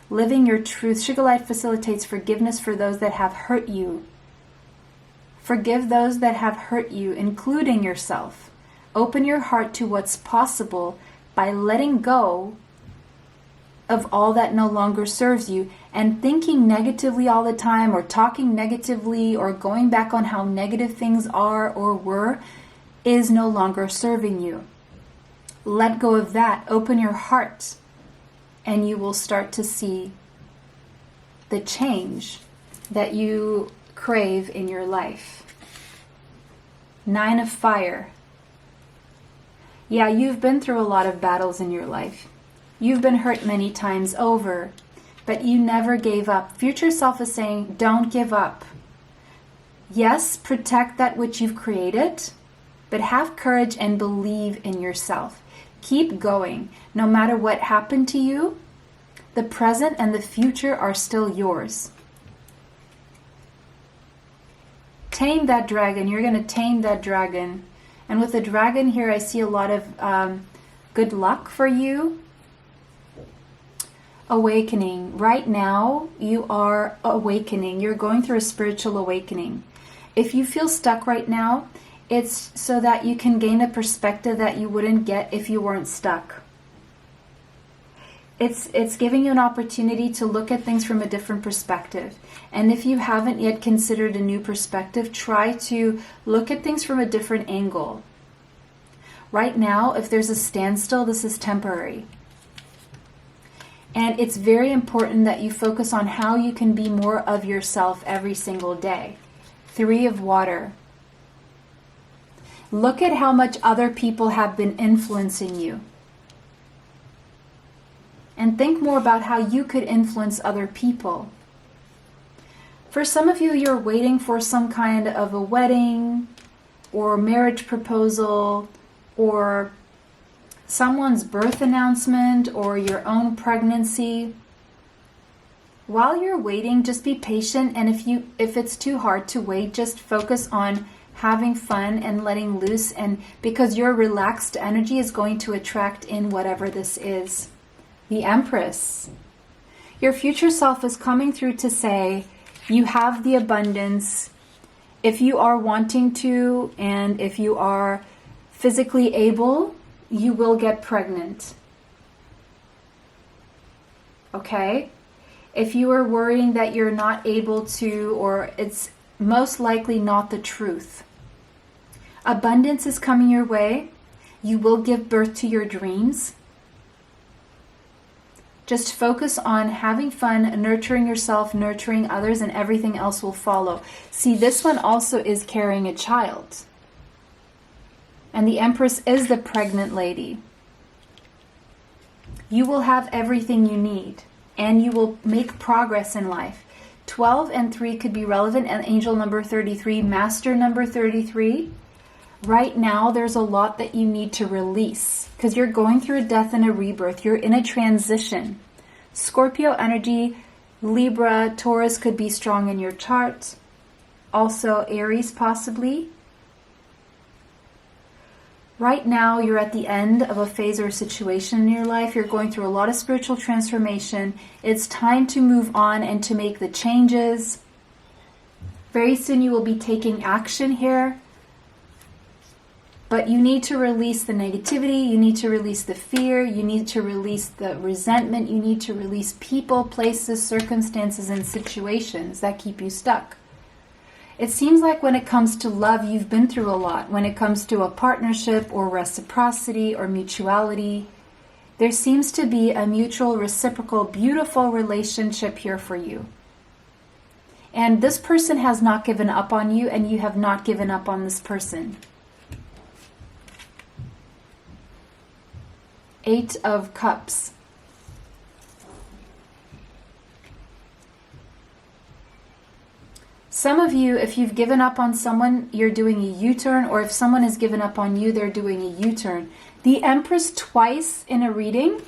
Living your truth. Shigalite facilitates forgiveness for those that have hurt you. Forgive those that have hurt you, including yourself. Open your heart to what's possible by letting go of all that no longer serves you, and thinking negatively all the time, or talking negatively, or going back on how negative things are or were, is no longer serving you. Let go of that. Open your heart, and you will start to see the change that you crave in your life. 9 of Fire. Yeah, you've been through a lot of battles in your life. You've been hurt many times over, but you never gave up. Future self is saying, don't give up. Yes, protect that which you've created, but have courage and believe in yourself. Keep going. No matter what happened to you, the present and the future are still yours. Tame that dragon. You're going to tame that dragon. And with the dragon here, I see a lot of good luck for you. Awakening. Right now, you are awakening. You're going through a spiritual awakening. If you feel stuck right now, it's so that you can gain a perspective that you wouldn't get if you weren't stuck. It's giving you an opportunity to look at things from a different perspective. And if you haven't yet considered a new perspective, try to look at things from a different angle. Right now, if there's a standstill, this is temporary. And it's very important that you focus on how you can be more of yourself every single day. 3 of Water. Look at how much other people have been influencing you. And think more about how you could influence other people. For some of you, you're waiting for some kind of a wedding or marriage proposal or someone's birth announcement or your own pregnancy. While you're waiting, just be patient, and if it's too hard to wait, just focus on having fun and letting loose, and because your relaxed energy is going to attract in whatever this is. The Empress. Your future self is coming through to say you have the abundance if you are wanting to, and if you are physically able, you will get pregnant. Okay? If you are worrying that you're not able to, or it's most likely not the truth. Abundance is coming your way. You will give birth to your dreams. Just focus on having fun, nurturing yourself, nurturing others, and everything else will follow. See, this one also is carrying a child. And the Empress is the pregnant lady. You will have everything you need, and you will make progress in life. 12 and 3 could be relevant, and angel number 33, master number 33. Right now, there's a lot that you need to release because you're going through a death and a rebirth. You're in a transition. Scorpio energy, Libra, Taurus could be strong in your chart. Also, Aries possibly. Right now, you're at the end of a phase or situation in your life. You're going through a lot of spiritual transformation. It's time to move on and to make the changes. Very soon you will be taking action here. But you need to release the negativity. You need to release the fear. You need to release the resentment. You need to release people, places, circumstances, and situations that keep you stuck. It seems like when it comes to love, you've been through a lot. When it comes to a partnership or reciprocity or mutuality, there seems to be a mutual, reciprocal, beautiful relationship here for you. And this person has not given up on you, and you have not given up on this person. 8 of Cups. Some of you, if you've given up on someone, you're doing a U-turn, or if someone has given up on you, they're doing a U-turn. The Empress twice in a reading.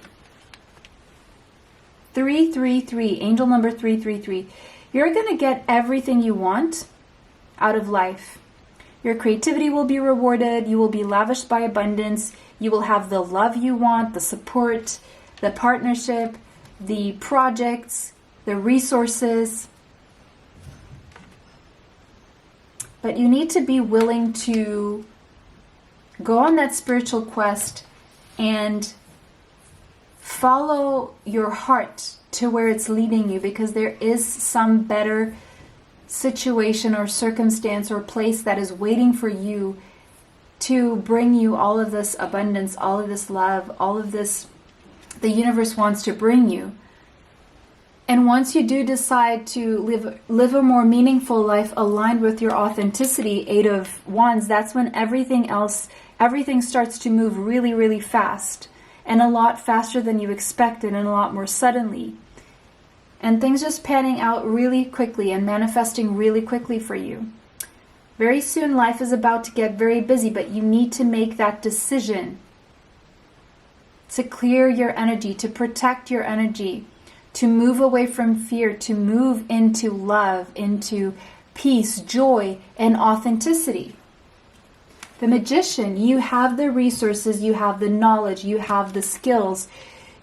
333, angel number 333. You're going to get everything you want out of life. Your creativity will be rewarded. You will be lavished by abundance. You will have the love you want, the support, the partnership, the projects, the resources. But you need to be willing to go on that spiritual quest and follow your heart to where it's leading you, because there is some better situation or circumstance or place that is waiting for you to bring you all of this abundance, all of this love, all of this the universe wants to bring you. And once you do decide to live a more meaningful life aligned with your authenticity, 8 of Wands, that's when everything starts to move really, really fast. And a lot faster than you expected, and a lot more suddenly. And things just panning out really quickly and manifesting really quickly for you. Very soon life is about to get very busy, but you need to make that decision to clear your energy, to protect your energy, to move away from fear, to move into love, into peace, joy, and authenticity. The Magician, you have the resources, you have the knowledge, you have the skills,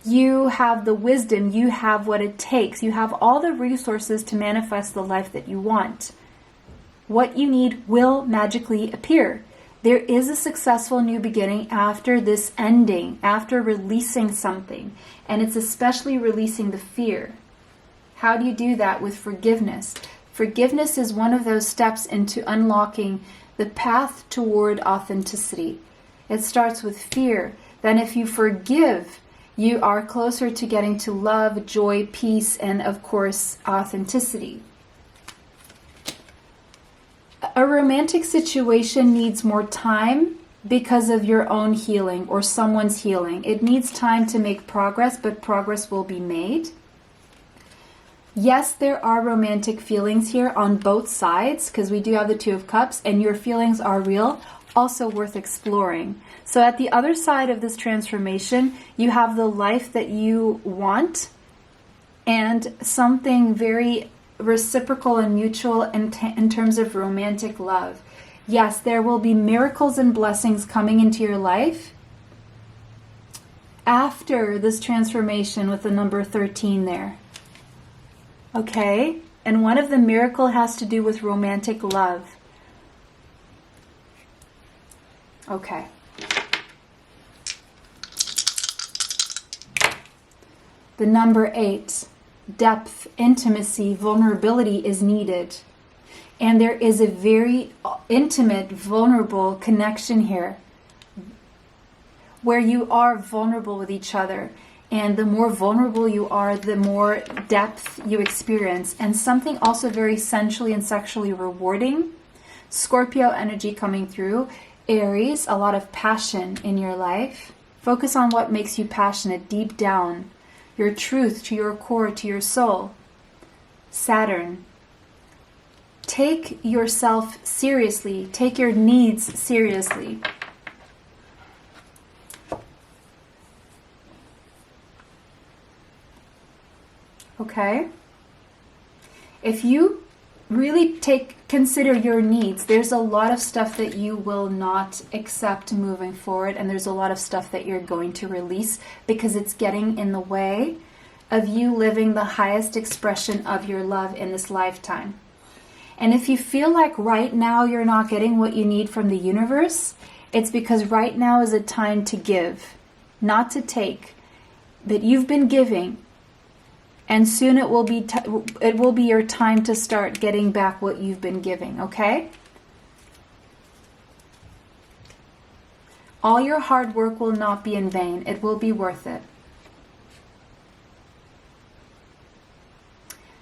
you have the wisdom, you have what it takes, you have all the resources to manifest the life that you want. What you need will magically appear. There is a successful new beginning after this ending, after releasing something. And it's especially releasing the fear. How do you do that? With forgiveness. Forgiveness is one of those steps into unlocking the path toward authenticity. It starts with fear. Then if you forgive, you are closer to getting to love, joy, peace, and of course, authenticity. A romantic situation needs more time because of your own healing or someone's healing. It needs time to make progress, but progress will be made. Yes, there are romantic feelings here on both sides, because we do have the 2 of Cups, and your feelings are real, also worth exploring. So at the other side of this transformation, you have the life that you want and something very reciprocal and mutual in terms of romantic love. Yes, there will be miracles and blessings coming into your life after this transformation with the number 13 there. Okay? And one of the miracle has to do with romantic love. Okay. The number 8, depth, intimacy, vulnerability is needed. And there is a very intimate, vulnerable connection here where you are vulnerable with each other. And the more vulnerable you are, the more depth you experience. And something also very sensually and sexually rewarding. Scorpio energy coming through. Aries, a lot of passion in your life. Focus on what makes you passionate deep down. Your truth, to your core, to your soul. Saturn. Take yourself seriously. Take your needs seriously. Okay? If you really consider your needs, there's a lot of stuff that you will not accept moving forward, and there's a lot of stuff that you're going to release because it's getting in the way of you living the highest expression of your love in this lifetime. And if you feel like right now you're not getting what you need from the universe, it's because right now is a time to give, not to take. But you've been giving, and soon it will be your time to start getting back what you've been giving, okay? All your hard work will not be in vain. It will be worth it.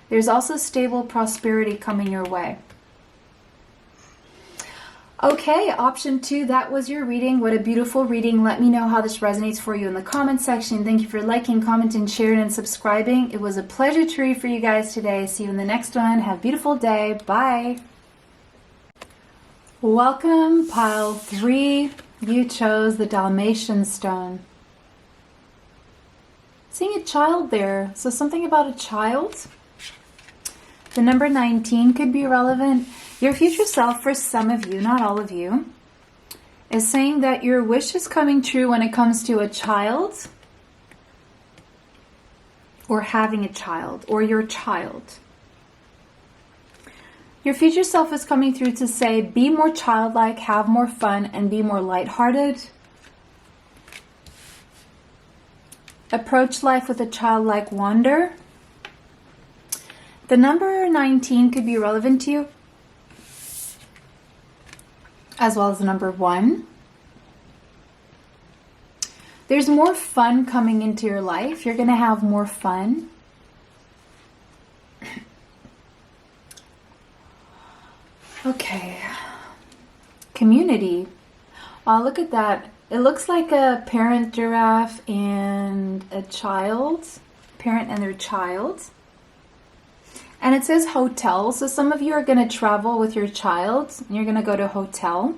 There's also stable prosperity coming your way. Okay, option 2, that was your reading. What a beautiful reading. Let me know how this resonates for you in the comment section. Thank you for liking, commenting, sharing, and subscribing. It was a pleasure to read for you guys today. See you in the next one. Have a beautiful day. Bye. Welcome, pile 3. You chose the Dalmatian stone. Seeing a child there. So something about a child. The number 19 could be relevant. Your future self, for some of you, not all of you, is saying that your wish is coming true when it comes to a child or having a child or your child. Your future self is coming through to say, be more childlike, have more fun, and be more lighthearted. Approach life with a childlike wonder. The number 19 could be relevant to you, as well as the number 1. There's more fun coming into your life. You're going to have more fun. Okay. Community. Oh, look at that. It looks like a parent giraffe and a child. Parent and their child. And it says hotel. So some of you are going to travel with your child. And you're going to go to a hotel.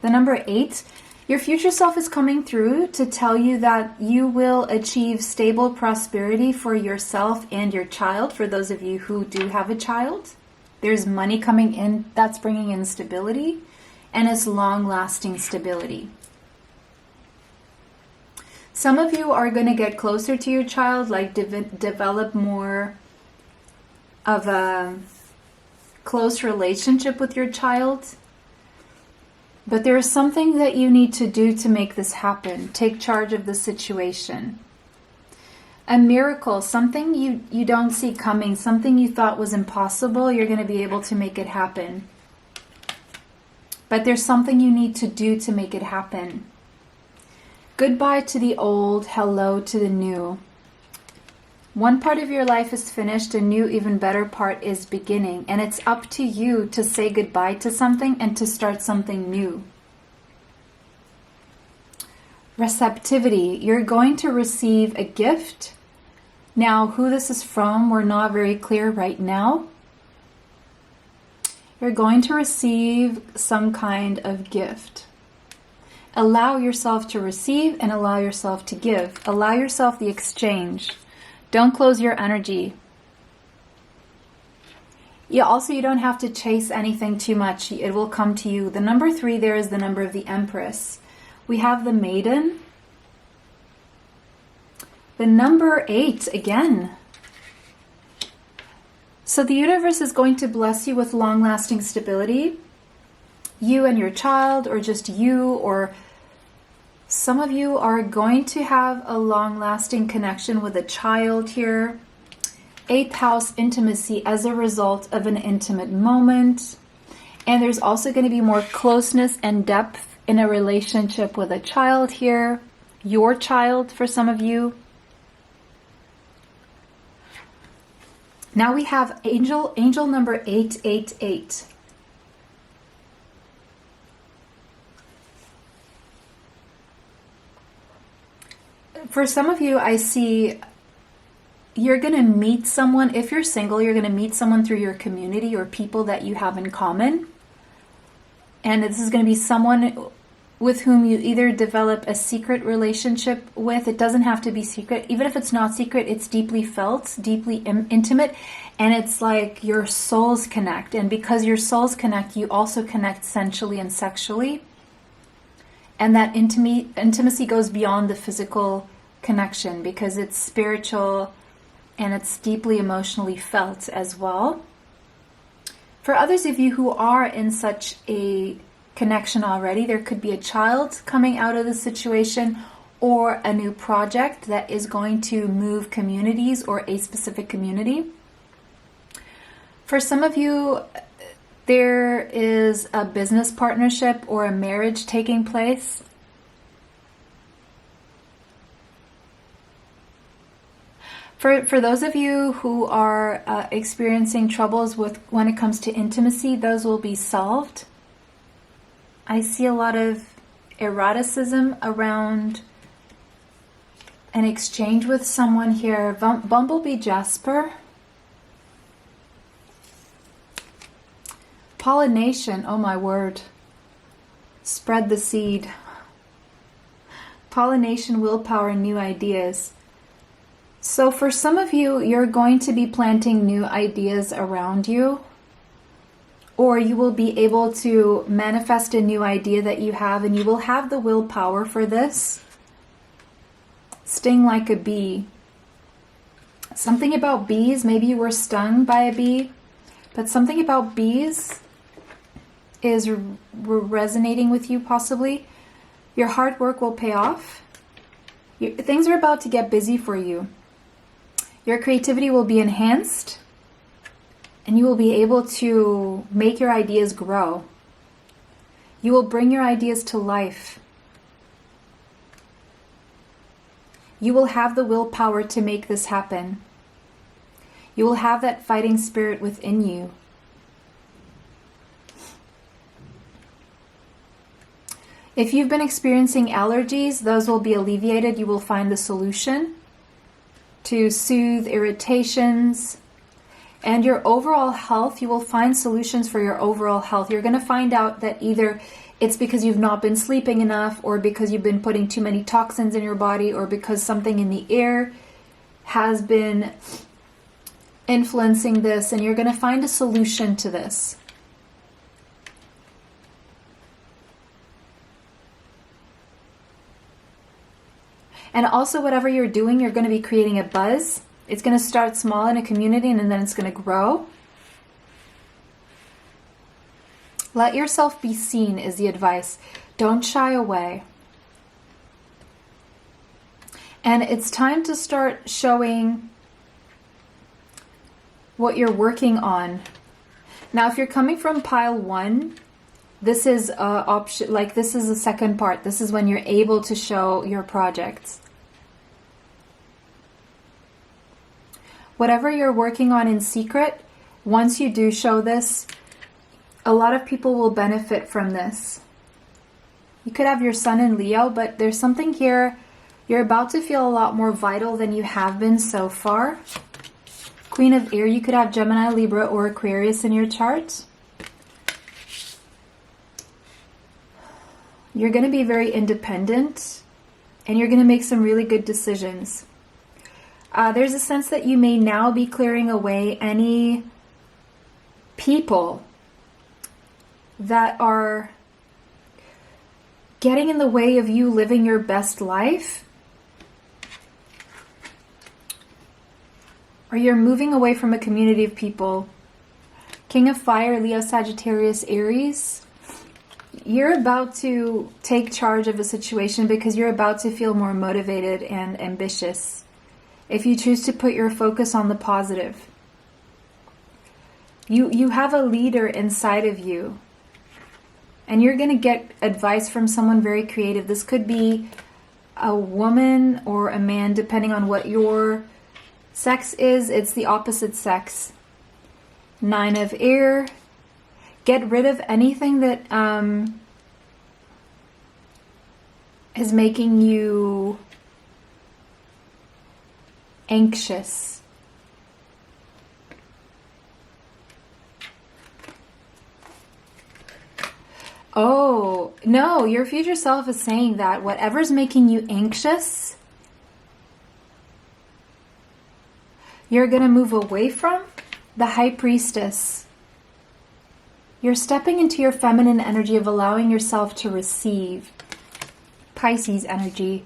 The number 8. Your future self is coming through to tell you that you will achieve stable prosperity for yourself and your child. For those of you who do have a child. There's money coming in. That's bringing in stability. And it's long-lasting stability. Some of you are going to get closer to your child. Like develop more of a close relationship with your child. But there is something that you need to do to make this happen. Take charge of the situation. A miracle, something you don't see coming, something you thought was impossible, you're going to be able to make it happen. But there's something you need to do to make it happen. Goodbye to the old, hello to the new. One part of your life is finished, a new, even better part is beginning. And it's up to you to say goodbye to something and to start something new. Receptivity. You're going to receive a gift. Now, who this is from, we're not very clear right now. You're going to receive some kind of gift. Allow yourself to receive and allow yourself to give. Allow yourself the exchange. Don't close your energy. You don't have to chase anything too much. It will come to you. The number 3 there is the number of the Empress. We have the Maiden. The number 8 again. So the universe is going to bless you with long-lasting stability. You and your child, or just you, or Some of you are going to have a long-lasting connection with a child here. 8th house intimacy as a result of an intimate moment. And there's also going to be more closeness and depth in a relationship with a child here. Your child for some of you. Now we have angel number 888. For some of you, I see you're going to meet someone. If you're single, you're going to meet someone through your community or people that you have in common. And this is going to be someone with whom you either develop a secret relationship with. It doesn't have to be secret. Even if it's not secret, it's deeply felt, deeply intimate. And it's like your souls connect. And because your souls connect, you also connect sensually and sexually. And that intimacy goes beyond the physical connection because it's spiritual and it's deeply emotionally felt as well. For others of you who are in such a connection already, there could be a child coming out of the situation or a new project that is going to move communities or a specific community. For some of you, there is a business partnership or a marriage taking place. For those of you who are experiencing troubles with when it comes to intimacy, those will be solved. I see a lot of eroticism around an exchange with someone here. Bumblebee Jasper. Pollination, oh my word. Spread the seed. Pollination, willpower, and new ideas. So for some of you, you're going to be planting new ideas around you, or you will be able to manifest a new idea that you have, and you will have the willpower for this. Sting like a bee. Something about bees, maybe you were stung by a bee, but something about bees is resonating with you possibly. Your hard work will pay off. Things are about to get busy for you. Your creativity will be enhanced, and you will be able to make your ideas grow. You will bring your ideas to life. You will have the willpower to make this happen. You will have that fighting spirit within you. If you've been experiencing allergies, those will be alleviated. You will find the solution to soothe irritations. And your overall health, you will find solutions for your overall health. You're going to find out that either it's because you've not been sleeping enough, or because you've been putting too many toxins in your body, or because something in the air has been influencing this, and you're going to find a solution to this. And also, whatever you're doing, you're going to be creating a buzz. It's going to start small in a community, and then it's going to grow. Let yourself be seen is the advice. Don't shy away. And it's time to start showing what you're working on. Now, if you're coming from pile 1, this is option. Like, this is the second part. This is when you're able to show your projects. Whatever you're working on in secret, once you do show this, a lot of people will benefit from this. You could have your sun in Leo, but there's something here. You're about to feel a lot more vital than you have been so far. Queen of Air, you could have Gemini, Libra, or Aquarius in your chart. You're going to be very independent, and you're going to make some really good decisions. There's a sense that you may now be clearing away any people that are getting in the way of you living your best life. Or you're moving away from a community of people. King of Fire, Leo, Sagittarius, Aries. You're about to take charge of a situation because you're about to feel more motivated and ambitious. If you choose to put your focus on the positive. You have a leader inside of you. And you're going to get advice from someone very creative. This could be a woman or a man, depending on what your sex is. It's the opposite sex. 9 of air. Get rid of anything that is making you anxious. Oh, no, your future self is saying that whatever's making you anxious, you're going to move away from. The High Priestess. You're stepping into your feminine energy of allowing yourself to receive. Pisces energy.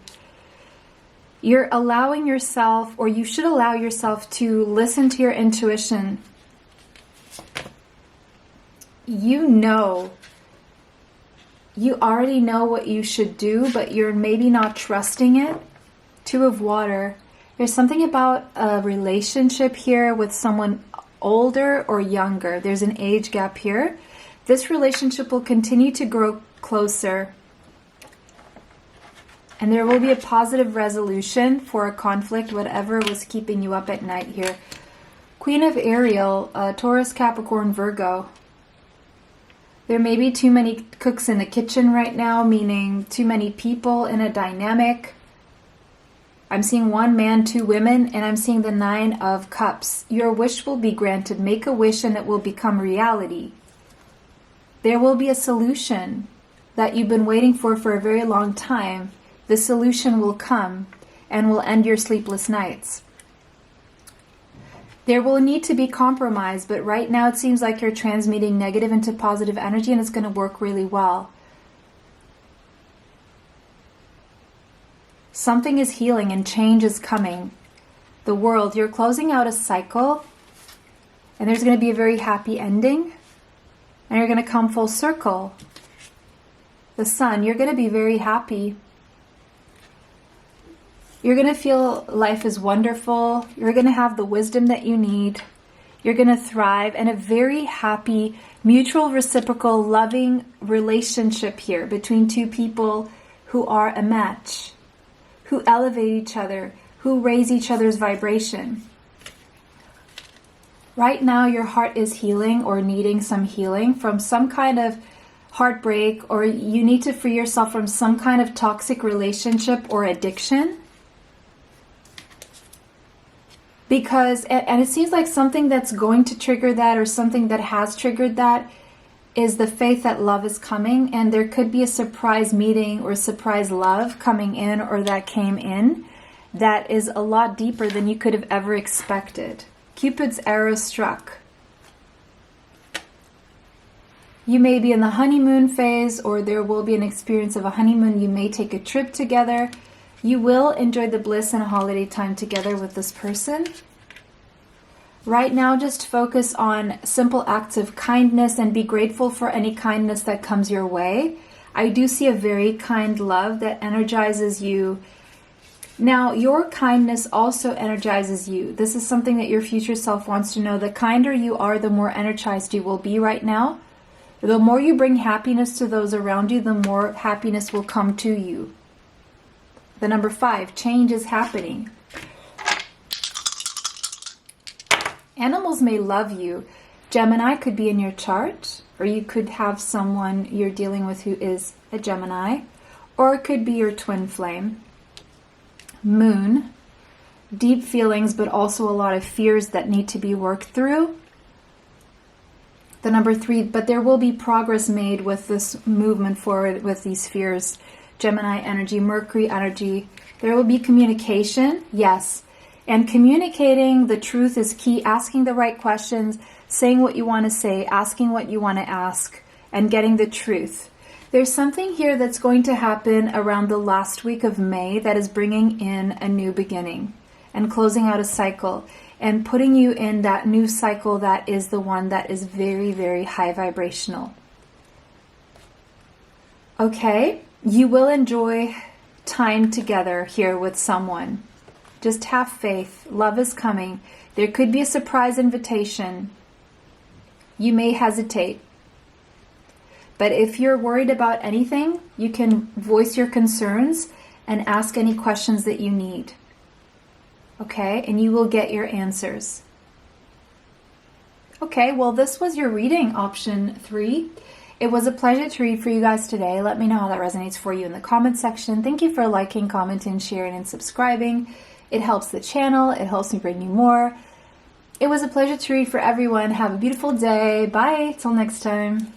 You're allowing yourself, or you should allow yourself to listen to your intuition. You already know what you should do, but you're maybe not trusting it. 2 of water. There's something about a relationship here with someone older or younger. There's an age gap here. This relationship will continue to grow closer. And there will be a positive resolution for a conflict, whatever was keeping you up at night here. Queen of Ariel, Taurus, Capricorn, Virgo. There may be too many cooks in the kitchen right now, meaning too many people in a dynamic. I'm seeing 1 man, 2 women, and I'm seeing the 9 of Cups. Your wish will be granted. Make a wish and it will become reality. There will be a solution that you've been waiting for a very long time. The solution will come and will end your sleepless nights. There will need to be compromise, but right now it seems like you're transmuting negative into positive energy, and it's going to work really well. Something is healing and change is coming. The World, you're closing out a cycle, and there's going to be a very happy ending, and you're going to come full circle. The Sun, you're going to be very happy. You're going to feel life is wonderful. You're going to have the wisdom that you need. You're going to thrive, and a very happy, mutual, reciprocal, loving relationship here between 2 people who are a match, who elevate each other, who raise each other's vibration. Right now, your heart is healing or needing some healing from some kind of heartbreak, or you need to free yourself from some kind of toxic relationship or addiction. Because, and it seems like something that's going to trigger that, or something that has triggered that, is the faith that love is coming, and there could be a surprise meeting or surprise love coming in, or that came in, that is a lot deeper than you could have ever expected. Cupid's arrow struck. You may be in the honeymoon phase, or there will be an experience of a honeymoon. You may take a trip together. You will enjoy the bliss and holiday time together with this person. Right now, just focus on simple acts of kindness and be grateful for any kindness that comes your way. I do see a very kind love that energizes you. Now, your kindness also energizes you. This is something that your future self wants to know. The kinder you are, the more energized you will be right now. The more you bring happiness to those around you, the more happiness will come to you. The number 5, change is happening. Animals may love you. Gemini could be in your chart, or you could have someone you're dealing with who is a Gemini, or it could be your twin flame. Moon, deep feelings, but also a lot of fears that need to be worked through. The number 3, but there will be progress made with this movement forward with these fears. Gemini energy, Mercury energy. There will be communication, yes. And communicating the truth is key. Asking the right questions, saying what you want to say, asking what you want to ask, and getting the truth. There's something here that's going to happen around the last week of May that is bringing in a new beginning and closing out a cycle and putting you in that new cycle that is the one that is very, very high vibrational. Okay? You will enjoy time together here with someone. Just have faith. Love is coming. There could be a surprise invitation. You may hesitate. But if you're worried about anything, you can voice your concerns and ask any questions that you need. Okay? And you will get your answers. Okay, well, this was your reading, option 3. It was a pleasure to read for you guys today. Let me know how that resonates for you in the comment section. Thank you for liking, commenting, sharing, and subscribing. It helps the channel. It helps me bring you more. It was a pleasure to read for everyone. Have a beautiful day. Bye. Till next time.